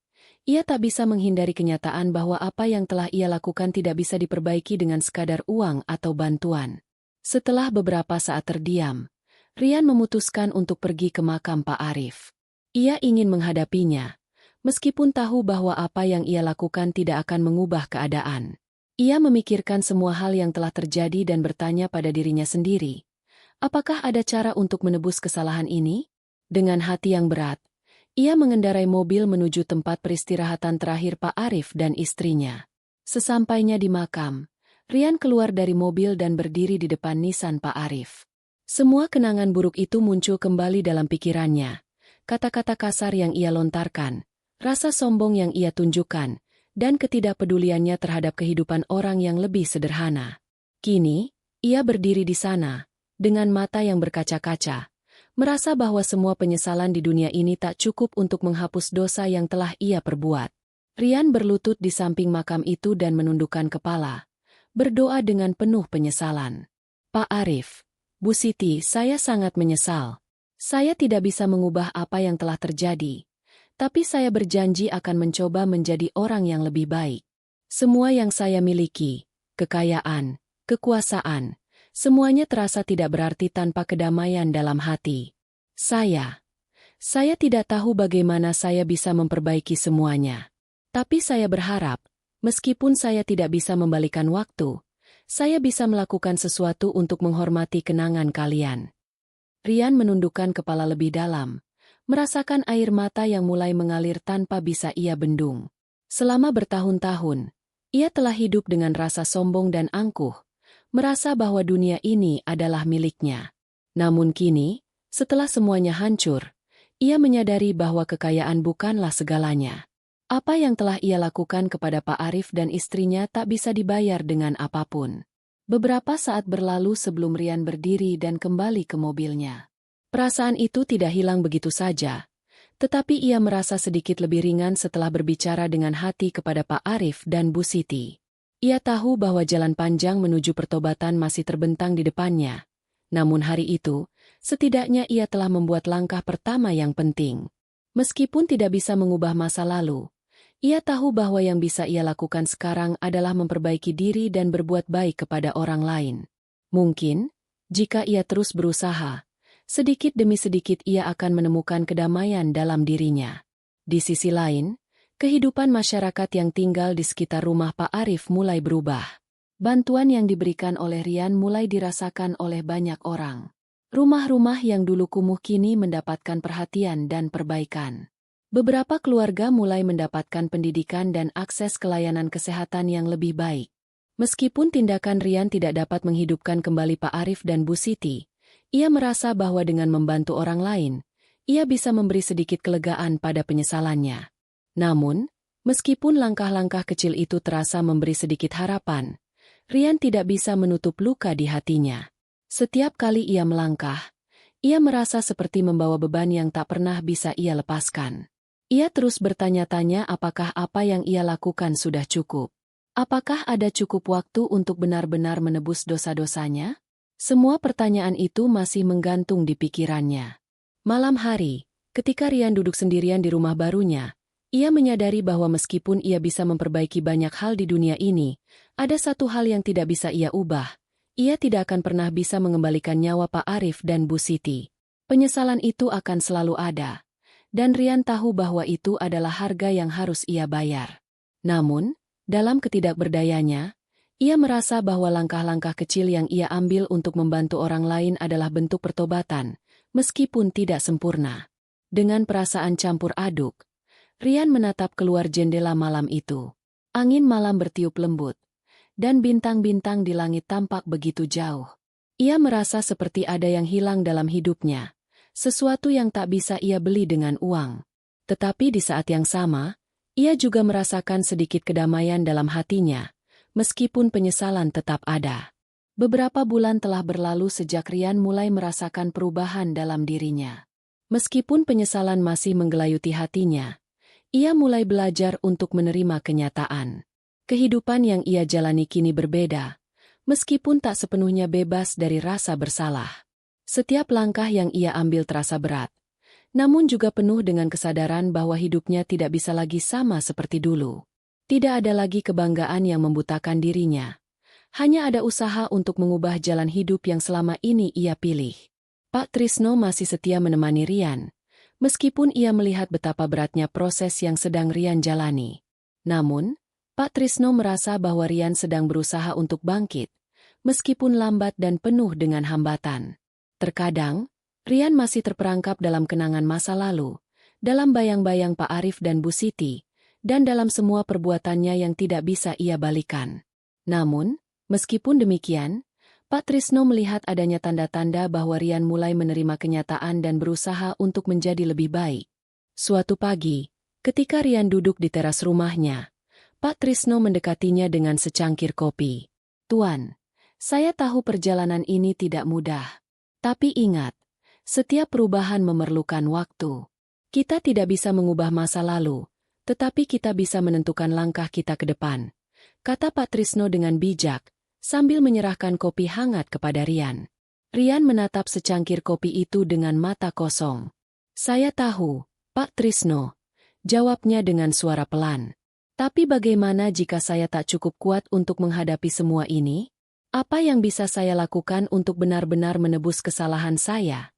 ia tak bisa menghindari kenyataan bahwa apa yang telah ia lakukan tidak bisa diperbaiki dengan sekadar uang atau bantuan. Setelah beberapa saat terdiam, Rian memutuskan untuk pergi ke makam Pak Arif. Ia ingin menghadapinya, meskipun tahu bahwa apa yang ia lakukan tidak akan mengubah keadaan. Ia memikirkan semua hal yang telah terjadi dan bertanya pada dirinya sendiri, apakah ada cara untuk menebus kesalahan ini? Dengan hati yang berat, ia mengendarai mobil menuju tempat peristirahatan terakhir Pak Arif dan istrinya. Sesampainya di makam, Rian keluar dari mobil dan berdiri di depan nisan Pak Arif. Semua kenangan buruk itu muncul kembali dalam pikirannya. Kata-kata kasar yang ia lontarkan, rasa sombong yang ia tunjukkan, dan ketidakpeduliannya terhadap kehidupan orang yang lebih sederhana. Kini, ia berdiri di sana, dengan mata yang berkaca-kaca, merasa bahwa semua penyesalan di dunia ini tak cukup untuk menghapus dosa yang telah ia perbuat. Rian berlutut di samping makam itu dan menundukkan kepala, berdoa dengan penuh penyesalan. Pak Arif, Bu Siti, saya sangat menyesal. Saya tidak bisa mengubah apa yang telah terjadi. Tapi saya berjanji akan mencoba menjadi orang yang lebih baik. Semua yang saya miliki, kekayaan, kekuasaan, semuanya terasa tidak berarti tanpa kedamaian dalam hati. Saya Saya tidak tahu bagaimana saya bisa memperbaiki semuanya. Tapi saya berharap, meskipun saya tidak bisa membalikan waktu, saya bisa melakukan sesuatu untuk menghormati kenangan kalian. Rian menundukkan kepala lebih dalam, merasakan air mata yang mulai mengalir tanpa bisa ia bendung. Selama bertahun-tahun, ia telah hidup dengan rasa sombong dan angkuh, merasa bahwa dunia ini adalah miliknya. Namun kini, setelah semuanya hancur, ia menyadari bahwa kekayaan bukanlah segalanya. Apa yang telah ia lakukan kepada Pak Arif dan istrinya tak bisa dibayar dengan apapun. Beberapa saat berlalu sebelum Rian berdiri dan kembali ke mobilnya. Perasaan itu tidak hilang begitu saja. Tetapi ia merasa sedikit lebih ringan setelah berbicara dengan hati kepada Pak Arif dan Bu Siti. Ia tahu bahwa jalan panjang menuju pertobatan masih terbentang di depannya. Namun hari itu, setidaknya ia telah membuat langkah pertama yang penting. Meskipun tidak bisa mengubah masa lalu, ia tahu bahwa yang bisa ia lakukan sekarang adalah memperbaiki diri dan berbuat baik kepada orang lain. Mungkin, jika ia terus berusaha, sedikit demi sedikit ia akan menemukan kedamaian dalam dirinya. Di sisi lain, kehidupan masyarakat yang tinggal di sekitar rumah Pak Arif mulai berubah. Bantuan yang diberikan oleh Rian mulai dirasakan oleh banyak orang. Rumah-rumah yang dulu kumuh kini mendapatkan perhatian dan perbaikan. Beberapa keluarga mulai mendapatkan pendidikan dan akses ke layanan kesehatan yang lebih baik. Meskipun tindakan Rian tidak dapat menghidupkan kembali Pak Arif dan Bu Siti, ia merasa bahwa dengan membantu orang lain, ia bisa memberi sedikit kelegaan pada penyesalannya. Namun, meskipun langkah-langkah kecil itu terasa memberi sedikit harapan, Rian tidak bisa menutup luka di hatinya. Setiap kali ia melangkah, ia merasa seperti membawa beban yang tak pernah bisa ia lepaskan. Ia terus bertanya-tanya apakah apa yang ia lakukan sudah cukup. Apakah ada cukup waktu untuk benar-benar menebus dosa-dosanya? Semua pertanyaan itu masih menggantung di pikirannya. Malam hari, ketika Rian duduk sendirian di rumah barunya, ia menyadari bahwa meskipun ia bisa memperbaiki banyak hal di dunia ini, ada satu hal yang tidak bisa ia ubah. Ia tidak akan pernah bisa mengembalikan nyawa Pak Arif dan Bu Siti. Penyesalan itu akan selalu ada. Dan Rian tahu bahwa itu adalah harga yang harus ia bayar. Namun, dalam ketidakberdayanya, ia merasa bahwa langkah-langkah kecil yang ia ambil untuk membantu orang lain adalah bentuk pertobatan, meskipun tidak sempurna. Dengan perasaan campur aduk, Rian menatap keluar jendela malam itu. Angin malam bertiup lembut, dan bintang-bintang di langit tampak begitu jauh. Ia merasa seperti ada yang hilang dalam hidupnya, sesuatu yang tak bisa ia beli dengan uang. Tetapi di saat yang sama, ia juga merasakan sedikit kedamaian dalam hatinya, meskipun penyesalan tetap ada. Beberapa bulan telah berlalu sejak Rian mulai merasakan perubahan dalam dirinya. Meskipun penyesalan masih menggelayuti hatinya, ia mulai belajar untuk menerima kenyataan. Kehidupan yang ia jalani kini berbeda, meskipun tak sepenuhnya bebas dari rasa bersalah. Setiap langkah yang ia ambil terasa berat, namun juga penuh dengan kesadaran bahwa hidupnya tidak bisa lagi sama seperti dulu. Tidak ada lagi kebanggaan yang membutakan dirinya. Hanya ada usaha untuk mengubah jalan hidup yang selama ini ia pilih. Pak Trisno masih setia menemani Rian, meskipun ia melihat betapa beratnya proses yang sedang Rian jalani. Namun, Pak Trisno merasa bahwa Rian sedang berusaha untuk bangkit, meskipun lambat dan penuh dengan hambatan. Terkadang, Rian masih terperangkap dalam kenangan masa lalu, dalam bayang-bayang Pak Arif dan Bu Siti, dan dalam semua perbuatannya yang tidak bisa ia balikan. Namun, meskipun demikian, Pak Trisno melihat adanya tanda-tanda bahwa Rian mulai menerima kenyataan dan berusaha untuk menjadi lebih baik. Suatu pagi, ketika Rian duduk di teras rumahnya, Pak Trisno mendekatinya dengan secangkir kopi. "Tuan, saya tahu perjalanan ini tidak mudah. Tapi ingat, setiap perubahan memerlukan waktu. Kita tidak bisa mengubah masa lalu, tetapi kita bisa menentukan langkah kita ke depan," kata Pak Trisno dengan bijak, sambil menyerahkan kopi hangat kepada Rian. Rian menatap secangkir kopi itu dengan mata kosong. "Saya tahu, Pak Trisno," jawabnya dengan suara pelan. "Tapi bagaimana jika saya tak cukup kuat untuk menghadapi semua ini? Apa yang bisa saya lakukan untuk benar-benar menebus kesalahan saya?"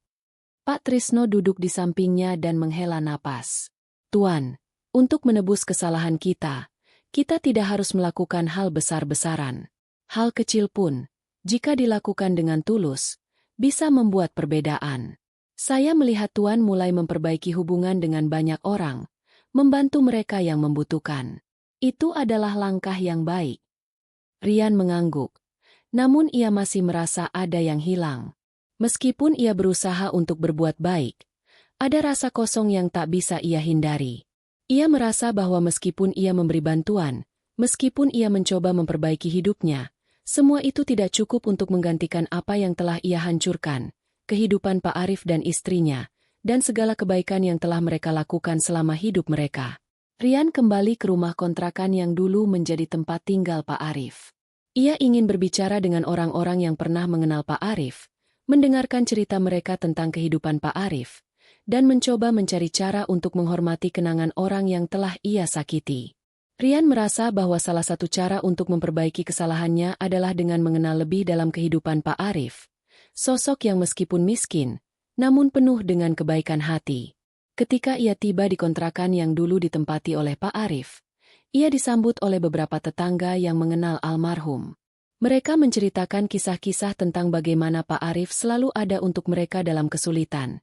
Pak Trisno duduk di sampingnya dan menghela napas. Tuan, untuk menebus kesalahan kita tidak harus melakukan hal besar-besaran. Hal kecil pun, jika dilakukan dengan tulus, bisa membuat perbedaan. Saya melihat Tuan mulai memperbaiki hubungan dengan banyak orang, membantu mereka yang membutuhkan. Itu adalah langkah yang baik. Rian mengangguk. Namun ia masih merasa ada yang hilang. Meskipun ia berusaha untuk berbuat baik, ada rasa kosong yang tak bisa ia hindari. Ia merasa bahwa meskipun ia memberi bantuan, meskipun ia mencoba memperbaiki hidupnya, semua itu tidak cukup untuk menggantikan apa yang telah ia hancurkan, kehidupan Pak Arif dan istrinya, dan segala kebaikan yang telah mereka lakukan selama hidup mereka. Rian kembali ke rumah kontrakan yang dulu menjadi tempat tinggal Pak Arif. Ia ingin berbicara dengan orang-orang yang pernah mengenal Pak Arif, mendengarkan cerita mereka tentang kehidupan Pak Arif, dan mencoba mencari cara untuk menghormati kenangan orang yang telah ia sakiti. Rian merasa bahwa salah satu cara untuk memperbaiki kesalahannya adalah dengan mengenal lebih dalam kehidupan Pak Arif, sosok yang meskipun miskin, namun penuh dengan kebaikan hati. Ketika ia tiba di kontrakan yang dulu ditempati oleh Pak Arif, ia disambut oleh beberapa tetangga yang mengenal almarhum. Mereka menceritakan kisah-kisah tentang bagaimana Pak Arif selalu ada untuk mereka dalam kesulitan.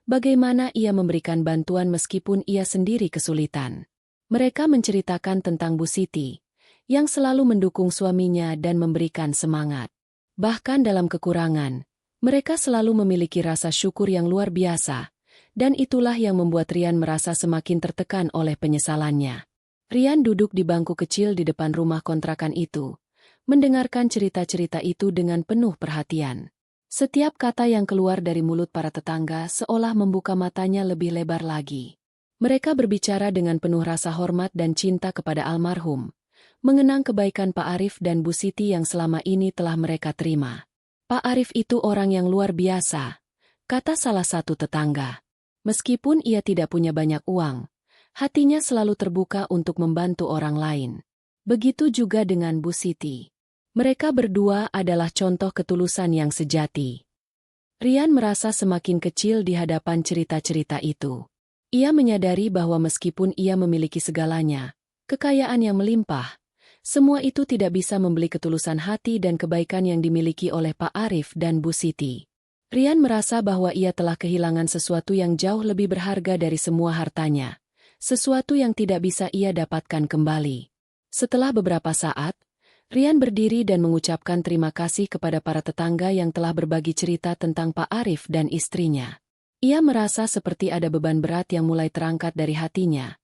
Bagaimana ia memberikan bantuan meskipun ia sendiri kesulitan. Mereka menceritakan tentang Bu Siti, yang selalu mendukung suaminya dan memberikan semangat. Bahkan dalam kekurangan, mereka selalu memiliki rasa syukur yang luar biasa, dan itulah yang membuat Rian merasa semakin tertekan oleh penyesalannya. Rian duduk di bangku kecil di depan rumah kontrakan itu, mendengarkan cerita-cerita itu dengan penuh perhatian. Setiap kata yang keluar dari mulut para tetangga seolah membuka matanya lebih lebar lagi. Mereka berbicara dengan penuh rasa hormat dan cinta kepada almarhum, mengenang kebaikan Pak Arif dan Bu Siti yang selama ini telah mereka terima. Pak Arif itu orang yang luar biasa, kata salah satu tetangga. Meskipun ia tidak punya banyak uang, hatinya selalu terbuka untuk membantu orang lain. Begitu juga dengan Bu Siti. Mereka berdua adalah contoh ketulusan yang sejati. Rian merasa semakin kecil di hadapan cerita-cerita itu. Ia menyadari bahwa meskipun ia memiliki segalanya, kekayaan yang melimpah, semua itu tidak bisa membeli ketulusan hati dan kebaikan yang dimiliki oleh Pak Arif dan Bu Siti. Rian merasa bahwa ia telah kehilangan sesuatu yang jauh lebih berharga dari semua hartanya. Sesuatu yang tidak bisa ia dapatkan kembali. Setelah beberapa saat, Rian berdiri dan mengucapkan terima kasih kepada para tetangga yang telah berbagi cerita tentang Pak Arif dan istrinya. Ia merasa seperti ada beban berat yang mulai terangkat dari hatinya,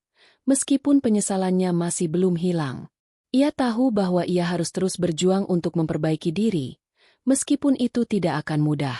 meskipun penyesalannya masih belum hilang. Ia tahu bahwa ia harus terus berjuang untuk memperbaiki diri, meskipun itu tidak akan mudah.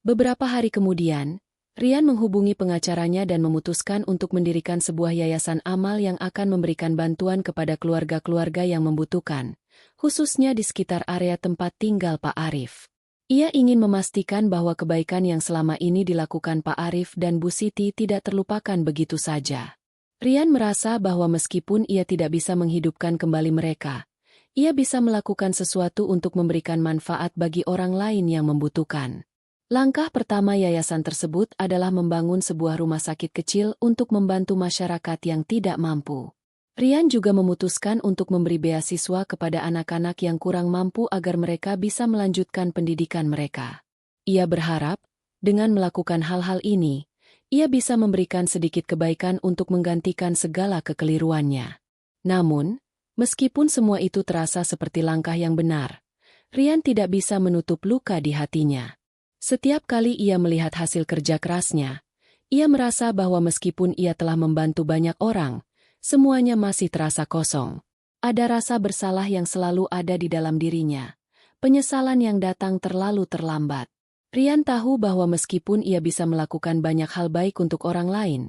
Beberapa hari kemudian, Rian menghubungi pengacaranya dan memutuskan untuk mendirikan sebuah yayasan amal yang akan memberikan bantuan kepada keluarga-keluarga yang membutuhkan, khususnya di sekitar area tempat tinggal Pak Arif. Ia ingin memastikan bahwa kebaikan yang selama ini dilakukan Pak Arif dan Bu Siti tidak terlupakan begitu saja. Rian merasa bahwa meskipun ia tidak bisa menghidupkan kembali mereka, ia bisa melakukan sesuatu untuk memberikan manfaat bagi orang lain yang membutuhkan. Langkah pertama yayasan tersebut adalah membangun sebuah rumah sakit kecil untuk membantu masyarakat yang tidak mampu. Rian juga memutuskan untuk memberi beasiswa kepada anak-anak yang kurang mampu agar mereka bisa melanjutkan pendidikan mereka. Ia berharap, dengan melakukan hal-hal ini, ia bisa memberikan sedikit kebaikan untuk menggantikan segala kekeliruannya. Namun, meskipun semua itu terasa seperti langkah yang benar, Rian tidak bisa menutup luka di hatinya. Setiap kali ia melihat hasil kerja kerasnya, ia merasa bahwa meskipun ia telah membantu banyak orang, semuanya masih terasa kosong. Ada rasa bersalah yang selalu ada di dalam dirinya, penyesalan yang datang terlalu terlambat. Rian tahu bahwa meskipun ia bisa melakukan banyak hal baik untuk orang lain,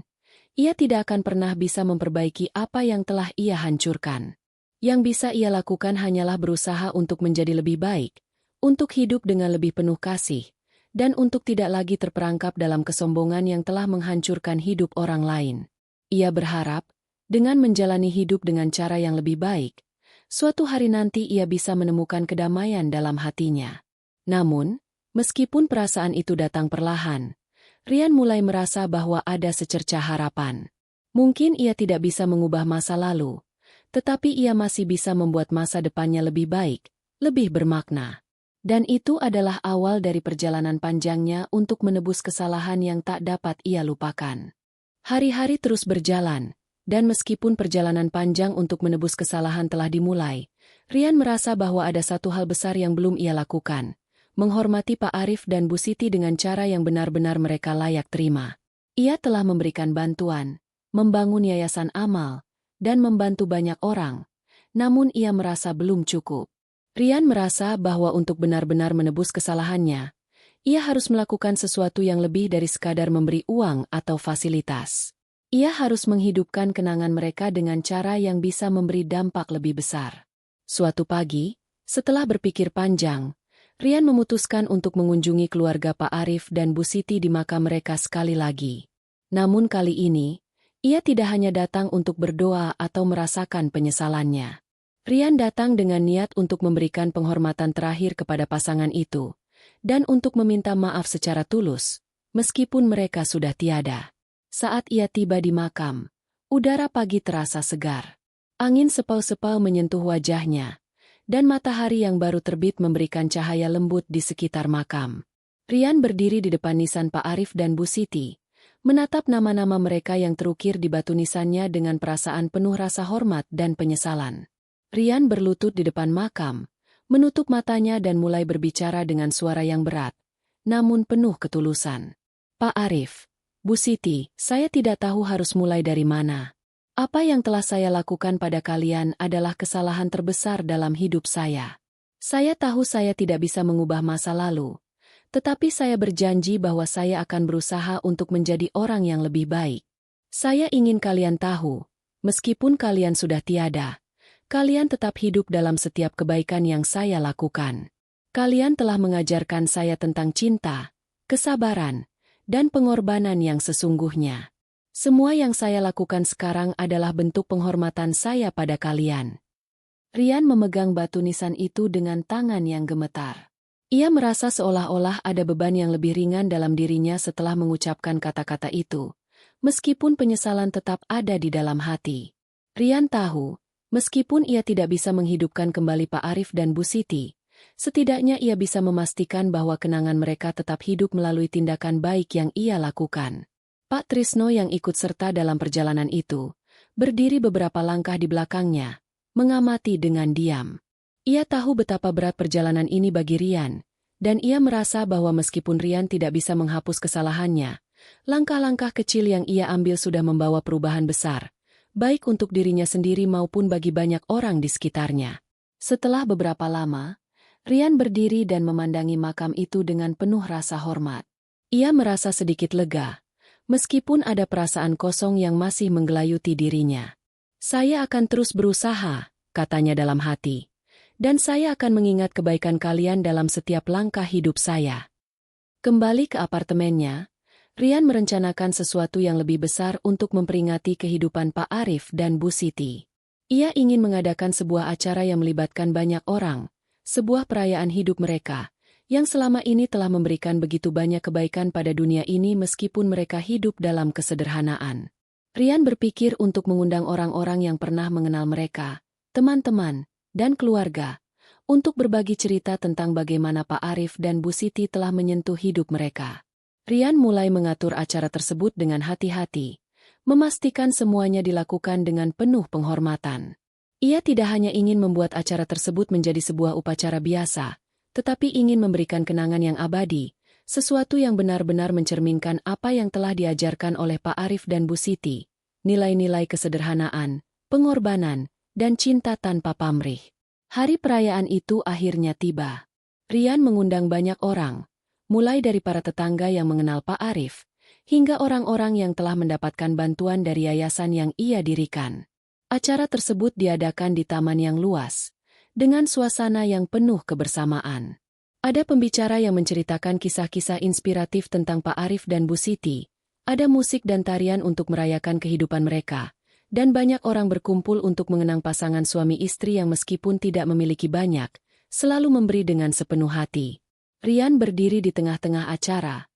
ia tidak akan pernah bisa memperbaiki apa yang telah ia hancurkan. Yang bisa ia lakukan hanyalah berusaha untuk menjadi lebih baik, untuk hidup dengan lebih penuh kasih, dan untuk tidak lagi terperangkap dalam kesombongan yang telah menghancurkan hidup orang lain. Ia berharap, dengan menjalani hidup dengan cara yang lebih baik, suatu hari nanti ia bisa menemukan kedamaian dalam hatinya. Namun, meskipun perasaan itu datang perlahan, Rian mulai merasa bahwa ada secercah harapan. Mungkin ia tidak bisa mengubah masa lalu, tetapi ia masih bisa membuat masa depannya lebih baik, lebih bermakna. Dan itu adalah awal dari perjalanan panjangnya untuk menebus kesalahan yang tak dapat ia lupakan. Hari-hari terus berjalan, dan meskipun perjalanan panjang untuk menebus kesalahan telah dimulai, Rian merasa bahwa ada satu hal besar yang belum ia lakukan, menghormati Pak Arif dan Bu Siti dengan cara yang benar-benar mereka layak terima. Ia telah memberikan bantuan, membangun yayasan amal, dan membantu banyak orang, namun ia merasa belum cukup. Rian merasa bahwa untuk benar-benar menebus kesalahannya, ia harus melakukan sesuatu yang lebih dari sekadar memberi uang atau fasilitas. Ia harus menghidupkan kenangan mereka dengan cara yang bisa memberi dampak lebih besar. Suatu pagi, setelah berpikir panjang, Rian memutuskan untuk mengunjungi keluarga Pak Arif dan Bu Siti di makam mereka sekali lagi. Namun kali ini, ia tidak hanya datang untuk berdoa atau merasakan penyesalannya. Rian datang dengan niat untuk memberikan penghormatan terakhir kepada pasangan itu, dan untuk meminta maaf secara tulus, meskipun mereka sudah tiada. Saat ia tiba di makam, udara pagi terasa segar. Angin sepau-sepau menyentuh wajahnya, dan matahari yang baru terbit memberikan cahaya lembut di sekitar makam. Rian berdiri di depan nisan Pak Arif dan Bu Siti, menatap nama-nama mereka yang terukir di batu nisannya dengan perasaan penuh rasa hormat dan penyesalan. Rian berlutut di depan makam, menutup matanya dan mulai berbicara dengan suara yang berat, namun penuh ketulusan. Pak Arif, Bu Siti, saya tidak tahu harus mulai dari mana. Apa yang telah saya lakukan pada kalian adalah kesalahan terbesar dalam hidup saya. Saya tahu saya tidak bisa mengubah masa lalu, tetapi saya berjanji bahwa saya akan berusaha untuk menjadi orang yang lebih baik. Saya ingin kalian tahu, meskipun kalian sudah tiada, kalian tetap hidup dalam setiap kebaikan yang saya lakukan. Kalian telah mengajarkan saya tentang cinta, kesabaran, dan pengorbanan yang sesungguhnya. Semua yang saya lakukan sekarang adalah bentuk penghormatan saya pada kalian. Rian memegang batu nisan itu dengan tangan yang gemetar. Ia merasa seolah-olah ada beban yang lebih ringan dalam dirinya setelah mengucapkan kata-kata itu, meskipun penyesalan tetap ada di dalam hati. Rian tahu, meskipun ia tidak bisa menghidupkan kembali Pak Arif dan Bu Siti, setidaknya ia bisa memastikan bahwa kenangan mereka tetap hidup melalui tindakan baik yang ia lakukan. Pak Trisno yang ikut serta dalam perjalanan itu, berdiri beberapa langkah di belakangnya, mengamati dengan diam. Ia tahu betapa berat perjalanan ini bagi Rian, dan ia merasa bahwa meskipun Rian tidak bisa menghapus kesalahannya, langkah-langkah kecil yang ia ambil sudah membawa perubahan besar, baik untuk dirinya sendiri maupun bagi banyak orang di sekitarnya. Setelah beberapa lama, Rian berdiri dan memandangi makam itu dengan penuh rasa hormat. Ia merasa sedikit lega, meskipun ada perasaan kosong yang masih menggelayuti dirinya. Saya akan terus berusaha, katanya dalam hati. Dan saya akan mengingat kebaikan kalian dalam setiap langkah hidup saya. Kembali ke apartemennya, Rian merencanakan sesuatu yang lebih besar untuk memperingati kehidupan Pak Arif dan Bu Siti. Ia ingin mengadakan sebuah acara yang melibatkan banyak orang, sebuah perayaan hidup mereka, yang selama ini telah memberikan begitu banyak kebaikan pada dunia ini meskipun mereka hidup dalam kesederhanaan. Rian berpikir untuk mengundang orang-orang yang pernah mengenal mereka, teman-teman, dan keluarga, untuk berbagi cerita tentang bagaimana Pak Arif dan Bu Siti telah menyentuh hidup mereka. Rian mulai mengatur acara tersebut dengan hati-hati, memastikan semuanya dilakukan dengan penuh penghormatan. Ia tidak hanya ingin membuat acara tersebut menjadi sebuah upacara biasa, tetapi ingin memberikan kenangan yang abadi, sesuatu yang benar-benar mencerminkan apa yang telah diajarkan oleh Pak Arif dan Bu Siti, nilai-nilai kesederhanaan, pengorbanan, dan cinta tanpa pamrih. Hari perayaan itu akhirnya tiba. Rian mengundang banyak orang, mulai dari para tetangga yang mengenal Pak Arif, hingga orang-orang yang telah mendapatkan bantuan dari yayasan yang ia dirikan. Acara tersebut diadakan di taman yang luas, dengan suasana yang penuh kebersamaan. Ada pembicara yang menceritakan kisah-kisah inspiratif tentang Pak Arif dan Bu Siti, ada musik dan tarian untuk merayakan kehidupan mereka, dan banyak orang berkumpul untuk mengenang pasangan suami istri yang meskipun tidak memiliki banyak, selalu memberi dengan sepenuh hati. Rian berdiri di tengah-tengah acara,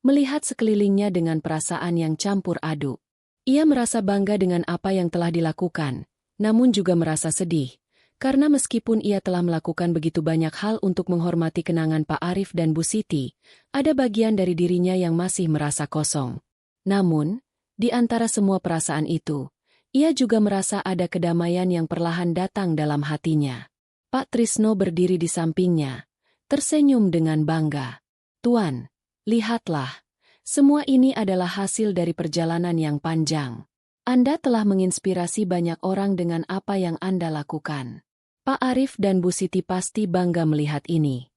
melihat sekelilingnya dengan perasaan yang campur aduk. Ia merasa bangga dengan apa yang telah dilakukan, namun juga merasa sedih, karena meskipun ia telah melakukan begitu banyak hal untuk menghormati kenangan Pak Arif dan Bu Siti, ada bagian dari dirinya yang masih merasa kosong. Namun, di antara semua perasaan itu, ia juga merasa ada kedamaian yang perlahan datang dalam hatinya. Pak Trisno berdiri di sampingnya, tersenyum dengan bangga. "Tuan, lihatlah. Semua ini adalah hasil dari perjalanan yang panjang. Anda telah menginspirasi banyak orang dengan apa yang Anda lakukan." Pak Arif dan Bu Siti pasti bangga melihat ini.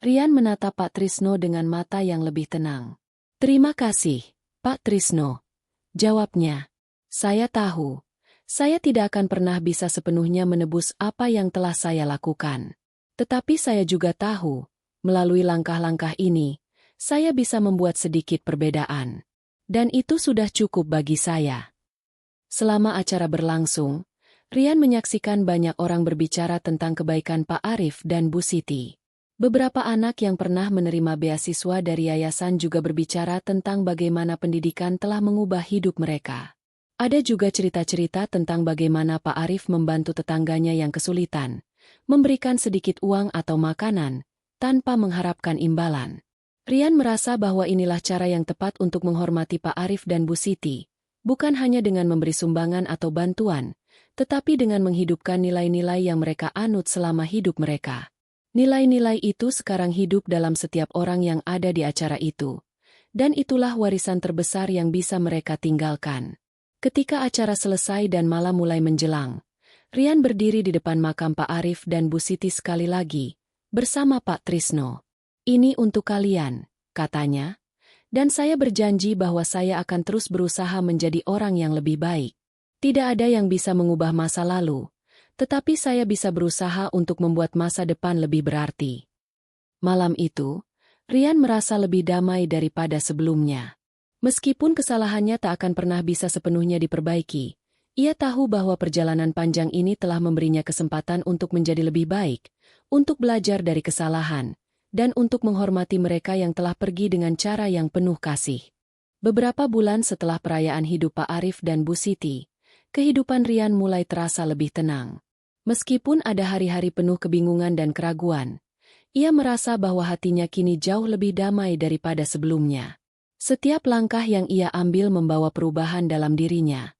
Rian menatap Pak Trisno dengan mata yang lebih tenang. "Terima kasih, Pak Trisno," jawabnya. "Saya tahu, saya tidak akan pernah bisa sepenuhnya menebus apa yang telah saya lakukan. Tetapi saya juga tahu, melalui langkah-langkah ini, saya bisa membuat sedikit perbedaan. Dan itu sudah cukup bagi saya." Selama acara berlangsung, Rian menyaksikan banyak orang berbicara tentang kebaikan Pak Arif dan Bu Siti. Beberapa anak yang pernah menerima beasiswa dari yayasan juga berbicara tentang bagaimana pendidikan telah mengubah hidup mereka. Ada juga cerita-cerita tentang bagaimana Pak Arif membantu tetangganya yang kesulitan, memberikan sedikit uang atau makanan, tanpa mengharapkan imbalan. Rian merasa bahwa inilah cara yang tepat untuk menghormati Pak Arif dan Bu Siti, bukan hanya dengan memberi sumbangan atau bantuan, tetapi dengan menghidupkan nilai-nilai yang mereka anut selama hidup mereka. Nilai-nilai itu sekarang hidup dalam setiap orang yang ada di acara itu, dan itulah warisan terbesar yang bisa mereka tinggalkan. Ketika acara selesai dan malam mulai menjelang, Rian berdiri di depan makam Pak Arif dan Bu Siti sekali lagi, bersama Pak Trisno. "Ini untuk kalian," katanya, "dan saya berjanji bahwa saya akan terus berusaha menjadi orang yang lebih baik. Tidak ada yang bisa mengubah masa lalu, tetapi saya bisa berusaha untuk membuat masa depan lebih berarti." Malam itu, Rian merasa lebih damai daripada sebelumnya. Meskipun kesalahannya tak akan pernah bisa sepenuhnya diperbaiki, ia tahu bahwa perjalanan panjang ini telah memberinya kesempatan untuk menjadi lebih baik, untuk belajar dari kesalahan, dan untuk menghormati mereka yang telah pergi dengan cara yang penuh kasih. Beberapa bulan setelah perayaan hidup Pak Arif dan Bu Siti, kehidupan Rian mulai terasa lebih tenang. Meskipun ada hari-hari penuh kebingungan dan keraguan, ia merasa bahwa hatinya kini jauh lebih damai daripada sebelumnya. Setiap langkah yang ia ambil membawa perubahan dalam dirinya,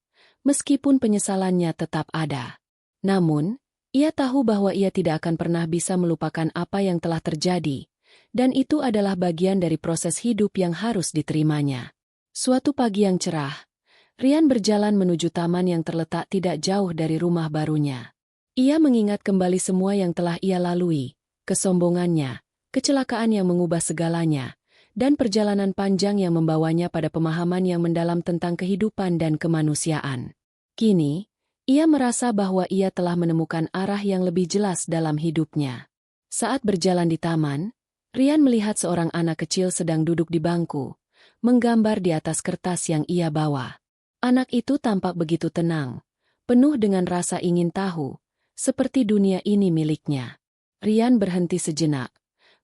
meskipun penyesalannya tetap ada. Namun, ia tahu bahwa ia tidak akan pernah bisa melupakan apa yang telah terjadi, dan itu adalah bagian dari proses hidup yang harus diterimanya. Suatu pagi yang cerah, Rian berjalan menuju taman yang terletak tidak jauh dari rumah barunya. Ia mengingat kembali semua yang telah ia lalui, kesombongannya, kecelakaan yang mengubah segalanya, dan perjalanan panjang yang membawanya pada pemahaman yang mendalam tentang kehidupan dan kemanusiaan. Kini, ia merasa bahwa ia telah menemukan arah yang lebih jelas dalam hidupnya. Saat berjalan di taman, Rian melihat seorang anak kecil sedang duduk di bangku, menggambar di atas kertas yang ia bawa. Anak itu tampak begitu tenang, penuh dengan rasa ingin tahu, seperti dunia ini miliknya. Rian berhenti sejenak,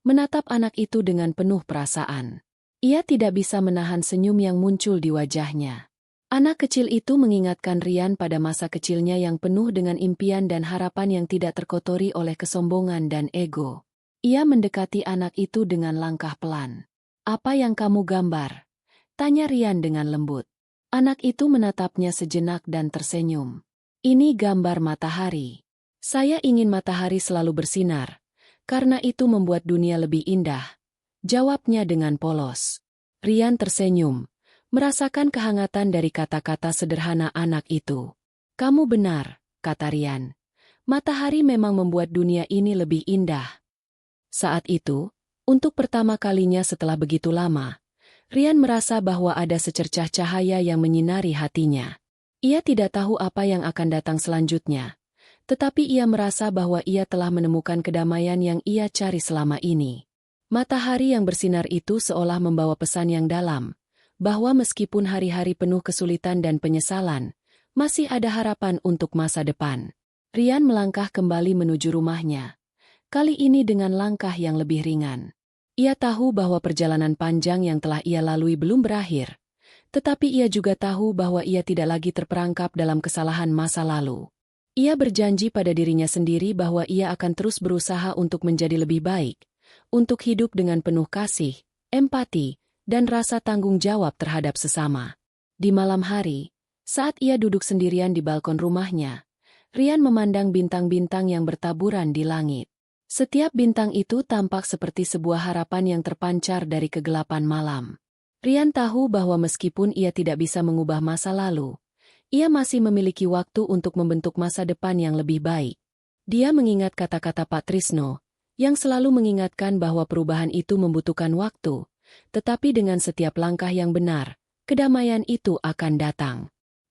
menatap anak itu dengan penuh perasaan. Ia tidak bisa menahan senyum yang muncul di wajahnya. Anak kecil itu mengingatkan Rian pada masa kecilnya yang penuh dengan impian dan harapan yang tidak terkotori oleh kesombongan dan ego. Ia mendekati anak itu dengan langkah pelan. "Apa yang kamu gambar?" tanya Rian dengan lembut. Anak itu menatapnya sejenak dan tersenyum. "Ini gambar matahari. Saya ingin matahari selalu bersinar, karena itu membuat dunia lebih indah," jawabnya dengan polos. Rian tersenyum, merasakan kehangatan dari kata-kata sederhana anak itu. "Kamu benar," kata Rian. "Matahari memang membuat dunia ini lebih indah." Saat itu, untuk pertama kalinya setelah begitu lama, Rian merasa bahwa ada secercah cahaya yang menyinari hatinya. Ia tidak tahu apa yang akan datang selanjutnya, tetapi ia merasa bahwa ia telah menemukan kedamaian yang ia cari selama ini. Matahari yang bersinar itu seolah membawa pesan yang dalam, bahwa meskipun hari-hari penuh kesulitan dan penyesalan, masih ada harapan untuk masa depan. Rian melangkah kembali menuju rumahnya, kali ini dengan langkah yang lebih ringan. Ia tahu bahwa perjalanan panjang yang telah ia lalui belum berakhir, tetapi ia juga tahu bahwa ia tidak lagi terperangkap dalam kesalahan masa lalu. Ia berjanji pada dirinya sendiri bahwa ia akan terus berusaha untuk menjadi lebih baik, untuk hidup dengan penuh kasih, empati, dan rasa tanggung jawab terhadap sesama. Di malam hari, saat ia duduk sendirian di balkon rumahnya, Rian memandang bintang-bintang yang bertaburan di langit. Setiap bintang itu tampak seperti sebuah harapan yang terpancar dari kegelapan malam. Rian tahu bahwa meskipun ia tidak bisa mengubah masa lalu, ia masih memiliki waktu untuk membentuk masa depan yang lebih baik. Dia mengingat kata-kata Pak Trisno, yang selalu mengingatkan bahwa perubahan itu membutuhkan waktu, tetapi dengan setiap langkah yang benar, kedamaian itu akan datang.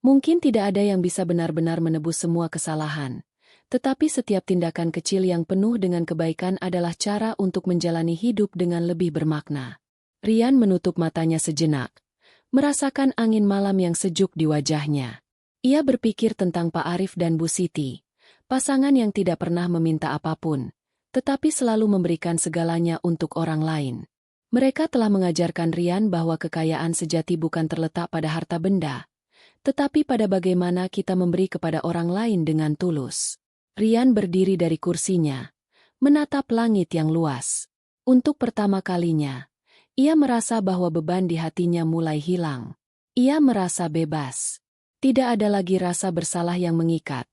Mungkin tidak ada yang bisa benar-benar menebus semua kesalahan, tetapi setiap tindakan kecil yang penuh dengan kebaikan adalah cara untuk menjalani hidup dengan lebih bermakna. Rian menutup matanya sejenak, merasakan angin malam yang sejuk di wajahnya. Ia berpikir tentang Pak Arif dan Bu Siti, pasangan yang tidak pernah meminta apapun, tetapi selalu memberikan segalanya untuk orang lain. Mereka telah mengajarkan Rian bahwa kekayaan sejati bukan terletak pada harta benda, tetapi pada bagaimana kita memberi kepada orang lain dengan tulus. Rian berdiri dari kursinya, menatap langit yang luas. Untuk pertama kalinya, ia merasa bahwa beban di hatinya mulai hilang. Ia merasa bebas. Tidak ada lagi rasa bersalah yang mengikat.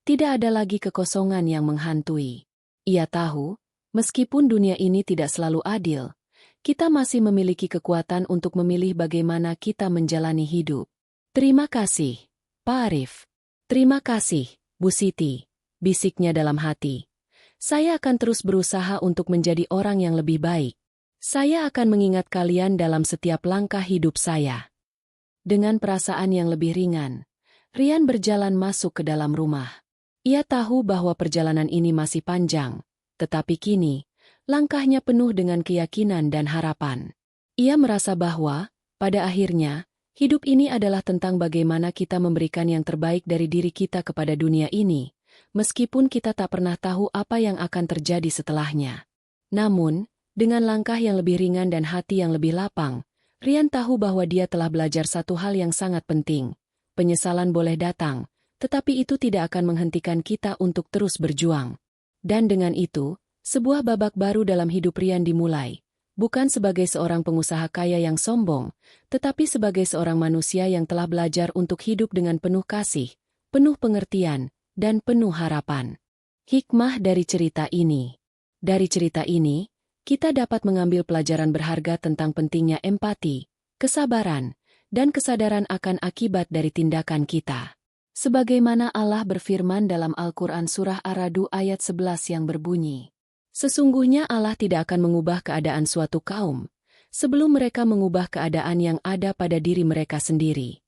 Tidak ada lagi kekosongan yang menghantui. Ia tahu, meskipun dunia ini tidak selalu adil, kita masih memiliki kekuatan untuk memilih bagaimana kita menjalani hidup. Terima kasih, Pak Arif. Terima kasih, Bu Siti, bisiknya dalam hati. Saya akan terus berusaha untuk menjadi orang yang lebih baik. Saya akan mengingat kalian dalam setiap langkah hidup saya. Dengan perasaan yang lebih ringan, Rian berjalan masuk ke dalam rumah. Ia tahu bahwa perjalanan ini masih panjang, tetapi kini, langkahnya penuh dengan keyakinan dan harapan. Ia merasa bahwa, pada akhirnya, hidup ini adalah tentang bagaimana kita memberikan yang terbaik dari diri kita kepada dunia ini, meskipun kita tak pernah tahu apa yang akan terjadi setelahnya. Namun, dengan langkah yang lebih ringan dan hati yang lebih lapang, Rian tahu bahwa dia telah belajar satu hal yang sangat penting. Penyesalan boleh datang, tetapi itu tidak akan menghentikan kita untuk terus berjuang. Dan dengan itu, sebuah babak baru dalam hidup Rian dimulai, bukan sebagai seorang pengusaha kaya yang sombong, tetapi sebagai seorang manusia yang telah belajar untuk hidup dengan penuh kasih, penuh pengertian, dan penuh harapan. Hikmah dari cerita ini. Dari cerita ini, kita dapat mengambil pelajaran berharga tentang pentingnya empati, kesabaran, dan kesadaran akan akibat dari tindakan kita. Sebagaimana Allah berfirman dalam Al-Quran Surah Ar-Ra'd ayat 11 yang berbunyi, "Sesungguhnya Allah tidak akan mengubah keadaan suatu kaum, sebelum mereka mengubah keadaan yang ada pada diri mereka sendiri."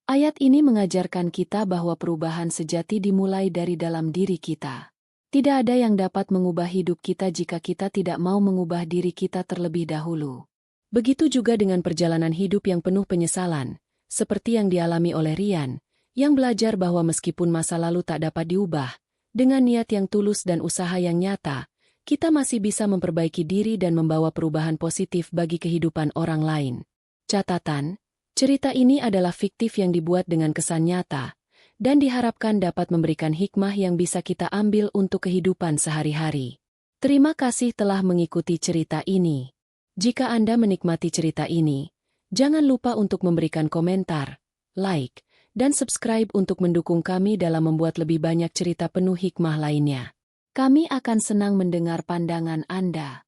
Ayat ini mengajarkan kita bahwa perubahan sejati dimulai dari dalam diri kita. Tidak ada yang dapat mengubah hidup kita jika kita tidak mau mengubah diri kita terlebih dahulu. Begitu juga dengan perjalanan hidup yang penuh penyesalan, seperti yang dialami oleh Rian, yang belajar bahwa meskipun masa lalu tak dapat diubah, dengan niat yang tulus dan usaha yang nyata, kita masih bisa memperbaiki diri dan membawa perubahan positif bagi kehidupan orang lain. Catatan, cerita ini adalah fiktif yang dibuat dengan kesan nyata, dan diharapkan dapat memberikan hikmah yang bisa kita ambil untuk kehidupan sehari-hari. Terima kasih telah mengikuti cerita ini. Jika Anda menikmati cerita ini, jangan lupa untuk memberikan komentar, like, dan subscribe untuk mendukung kami dalam membuat lebih banyak cerita penuh hikmah lainnya. Kami akan senang mendengar pandangan Anda.